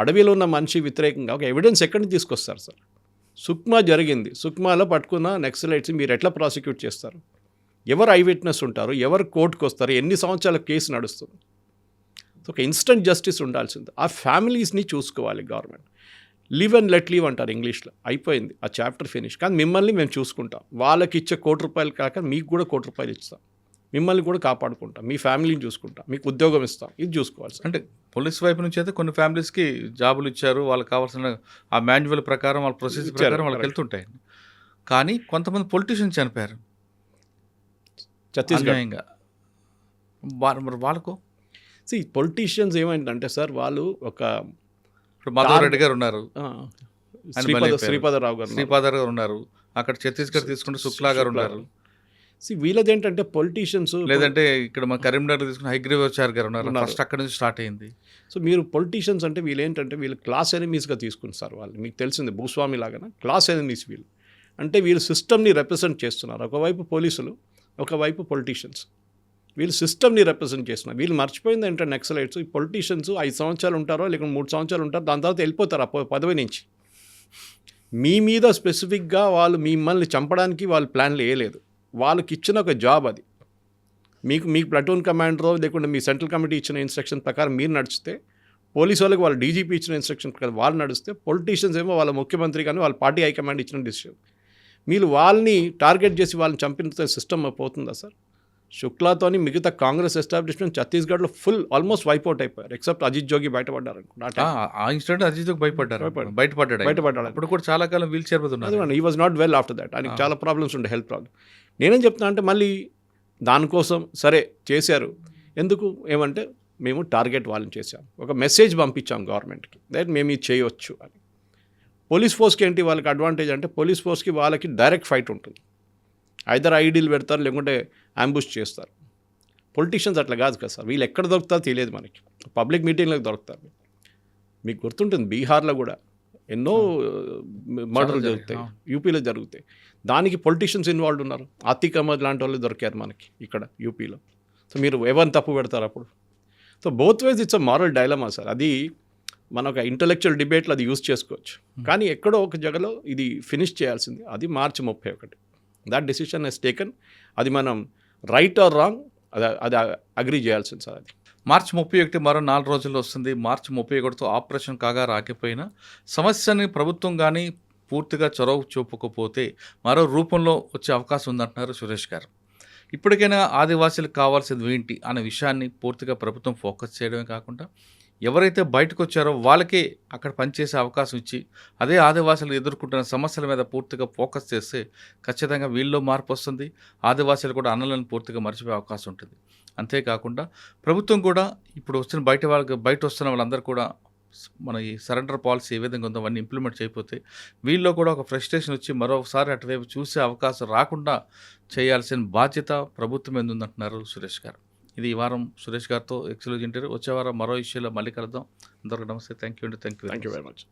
అడవిలో ఉన్న మనిషి వ్యతిరేకంగా ఒక ఎవిడెన్స్ ఎక్కడి నుంచి తీసుకొస్తారు సార్? సుక్మా జరిగింది, సుక్మాలో పట్టుకున్న నక్సలైట్స్ మీరు ఎట్లా ప్రాసిక్యూట్ చేస్తారు? ఎవరు ఐ విట్నెస్ ఉంటారు, ఎవరు కోర్టుకు వస్తారు, ఎన్ని సంవత్సరాల కేసు నడుస్తుంది? ఒక ఇన్స్టెంట్ జస్టిస్ ఉండాల్సింది. ఆ ఫ్యామిలీస్ని చూసుకోవాలి government. Live and let live అంటారు ఇంగ్లీష్లో, అయిపోయింది ఆ చాప్టర్ ఫినిష్. కానీ మిమ్మల్ని మేము చూసుకుంటాం, వాళ్ళకి ఇచ్చే ₹1 కోటి కాక మీకు కూడా ₹1 ఇస్తాం, మిమ్మల్ని కూడా కాపాడుకుంటాం, మీ ఫ్యామిలీని చూసుకుంటాం, మీకు ఉద్యోగం ఇస్తాం, ఇది చూసుకోవాలి. అంటే పోలీస్ వైపు నుంచి అయితే కొన్ని ఫ్యామిలీస్కి జాబులు ఇచ్చారు, వాళ్ళకి కావాల్సిన ఆ మాన్యువల్ ప్రకారం వాళ్ళ ప్రొసీజర్ ప్రకారం వాళ్ళకి వెళ్తుంటాయి. కానీ కొంతమంది పొలిటీషియన్స్ చనిపోయారు ఛత్తీస్గఢ్గా, వాళ్ళకు పొలిటీషియన్స్ ఏమైందంటే సార్, వాళ్ళు ఒక ఇప్పుడు మాధవ్ రెడ్డి గారు ఉన్నారు, శ్రీపాదరావు గారు ఉన్నారు, అక్కడ ఛత్తీస్గఢ్ తీసుకుంటే శుక్లా గారు ఉన్నారు. వీళ్ళది ఏంటంటే పొలిటీషియన్స్, లేదంటే ఇక్కడ మన కరీంనగర్ తీసుకున్న హైగ్రీవాచార్య గారు ఉన్నారు, ఉన్నారు. ఫస్ట్ అక్కడ నుంచి స్టార్ట్ అయింది. సో మీరు పొలిటీషియన్స్ అంటే వీళ్ళు ఏంటంటే వీళ్ళు క్లాస్ ఎనిమీస్గా తీసుకుంటారు. వాళ్ళు మీకు తెలిసింది భూస్వామి లాగానే క్లాస్ ఎనిమీస్ వీళ్ళు. అంటే వీళ్ళు సిస్టమ్ని రిప్రజెంట్ చేస్తున్నారు. ఒకవైపు పోలీసులు, ఒకవైపు పొలిటీషియన్స్. వీళ్ళు సిస్టమ్ని రిప్రజెంట్ చేస్తున్నారు. వీళ్ళు మర్చిపోయింది ఏంటంటే నక్సలైట్స్, ఈ పొలిటీషియన్స్ 5 సంవత్సరాలు ఉంటారో లేకుంటే 3 సంవత్సరాలు ఉంటారో, దాని తర్వాత వెళ్ళిపోతారు ఆ పదవి నుంచి. మీ మీద స్పెసిఫిక్గా వాళ్ళు మిమ్మల్ని చంపడానికి వాళ్ళు ప్లాన్లు వేయలేదు. వాళ్ళకి ఇచ్చిన ఒక జాబ్ అది. మీకు ప్లటూన్ కమాండరో లేకుంటే మీ సెంట్రల్ కమిటీ ఇచ్చిన ఇన్స్ట్రక్షన్ ప్రకారం మీరు నడిస్తే, పోలీసు వాళ్ళకి వాళ్ళ డీజీపీ ఇచ్చిన ఇన్స్ట్రక్షన్ ప్రకారం వాళ్ళు నడిస్తే, పొలిటీషియన్స్ ఏమో వాళ్ళ ముఖ్యమంత్రి కానీ వాళ్ళ పార్టీ హైకమాండ్ ఇచ్చిన డిసిషన్. మీరు వాళ్ళని టార్గెట్ చేసి వాళ్ళని చంపిన సిస్టమ్ పోతుందా సార్? శుక్లాతోని మిగతా కాంగ్రెస్ ఎస్టాబ్లిష్మెంట్ ఛత్తీస్గఢ్లో ఆల్మోస్ట్ వైప్అవుట్ అయిపోయారు. ఎక్సెప్ట్ అజిత్ జోగి బయటపడ్డారు అనుకుంటా. ఆ ఇన్సిడెంట్ అజిత్ బయటపడ్డాడు. అప్పుడు కూడా చాలా కాలం వీల్ చైర్ మీద ఉన్నారు. He was not well after that. ఆయనకి చాలా ప్రాబ్లమ్స్ ఉండే, హెల్త్ ప్రాబ్లమ్. నేనేం చెప్తున్నా అంటే మళ్ళీ దానికోసం సరే చేశారు. ఎందుకు ఏమంటే మేము టార్గెట్ వాళ్ళని చేశాం, ఒక మెసేజ్ పంపించాం గవర్నమెంట్కి దట్ మేము ఇది చేయవచ్చు అని. పోలీస్ ఫోర్స్కి ఏంటి వాళ్ళకి అడ్వాంటేజ్ అంటే, పోలీస్ ఫోర్స్కి వాళ్ళకి డైరెక్ట్ ఫైట్ ఉంటుంది. ఐదర్ ఐడీలు పెడతారు లేకుంటే అంబుష్ చేస్తారు. పొలిటీషియన్స్ అట్లా కాదు కదా సార్. వీళ్ళు ఎక్కడ దొరుకుతారో తెలియదు మనకి. పబ్లిక్ మీటింగ్లకు దొరుకుతారు. మీకు గుర్తుంటుంది బీహార్లో కూడా ఎన్నో మర్డర్లు జరుగుతాయి, యూపీలో జరుగుతాయి. దానికి పొలిటీషియన్స్ ఇన్వాల్వ్ ఉన్నారు. ఆతిక్ అహ్మద్ లాంటి వాళ్ళు దొరికారు మనకి ఇక్కడ యూపీలో. సో మీరు ఎవరిని తప్పు పెడతారు అప్పుడు? So both wise it's a moral dilemma sir. అది మన ఒక ఇంటలెక్చువల్ డిబేట్లో అది యూజ్ చేసుకోవచ్చు. కానీ ఎక్కడో ఒక జగలో ఇది ఫినిష్ చేయాల్సింది. అది March 31. That decision has taken. అది మనం రైట్ ఆర్ రాంగ్ అది అగ్రీ చేయాల్సింది సార్. అది మార్చి 31 మరో 4 రోజుల్లో వస్తుంది. మార్చి 31తో ఆపరేషన్ కాగా రాకపోయినా సమస్యని ప్రభుత్వం కానీ పూర్తిగా చొరవ చూపకపోతే మరో రూపంలో వచ్చే అవకాశం ఉందంటున్నారు సురేష్ గారు. ఇప్పటికైనా ఆదివాసీలకు కావాల్సింది ఏంటి అనే విషయాన్ని పూర్తిగా ప్రభుత్వం ఫోకస్ చేయడమే కాకుండా, ఎవరైతే బయటకు వచ్చారో వాళ్ళకే అక్కడ పనిచేసే అవకాశం ఇచ్చి, అదే ఆదివాసులు ఎదుర్కొంటున్న సమస్యల మీద పూర్తిగా ఫోకస్ చేస్తే ఖచ్చితంగా వీళ్ళలో మార్పు వస్తుంది. ఆదివాసీలు కూడా అన్నలను పూర్తిగా మర్చిపోయే అవకాశం ఉంటుంది. అంతేకాకుండా ప్రభుత్వం కూడా ఇప్పుడు వచ్చిన బయట వస్తున్న వాళ్ళందరూ కూడా మన ఈ సరెండర్ పాలసీ ఏ విధంగా ఉందో అవన్నీ ఇంప్లిమెంట్ చేయకపోతే వీళ్ళలో కూడా ఒక ఫ్రస్ట్రేషన్ వచ్చి మరోసారి అటువైపు చూసే అవకాశం రాకుండా చేయాల్సిన బాధ్యత ప్రభుత్వం మీద ఉందంటున్నారు సురేష్ గారు. ఇది ఈ వారం సురేష్ గారితో ఎక్స్క్లూజివ్ ఇంటర్వ్యూ. వచ్చే వారం మరో ఇష్యూలో మళ్ళీ కలుద్దాం. అందరికీ నమస్తే. థ్యాంక్ యూ అండి. Thank you very much.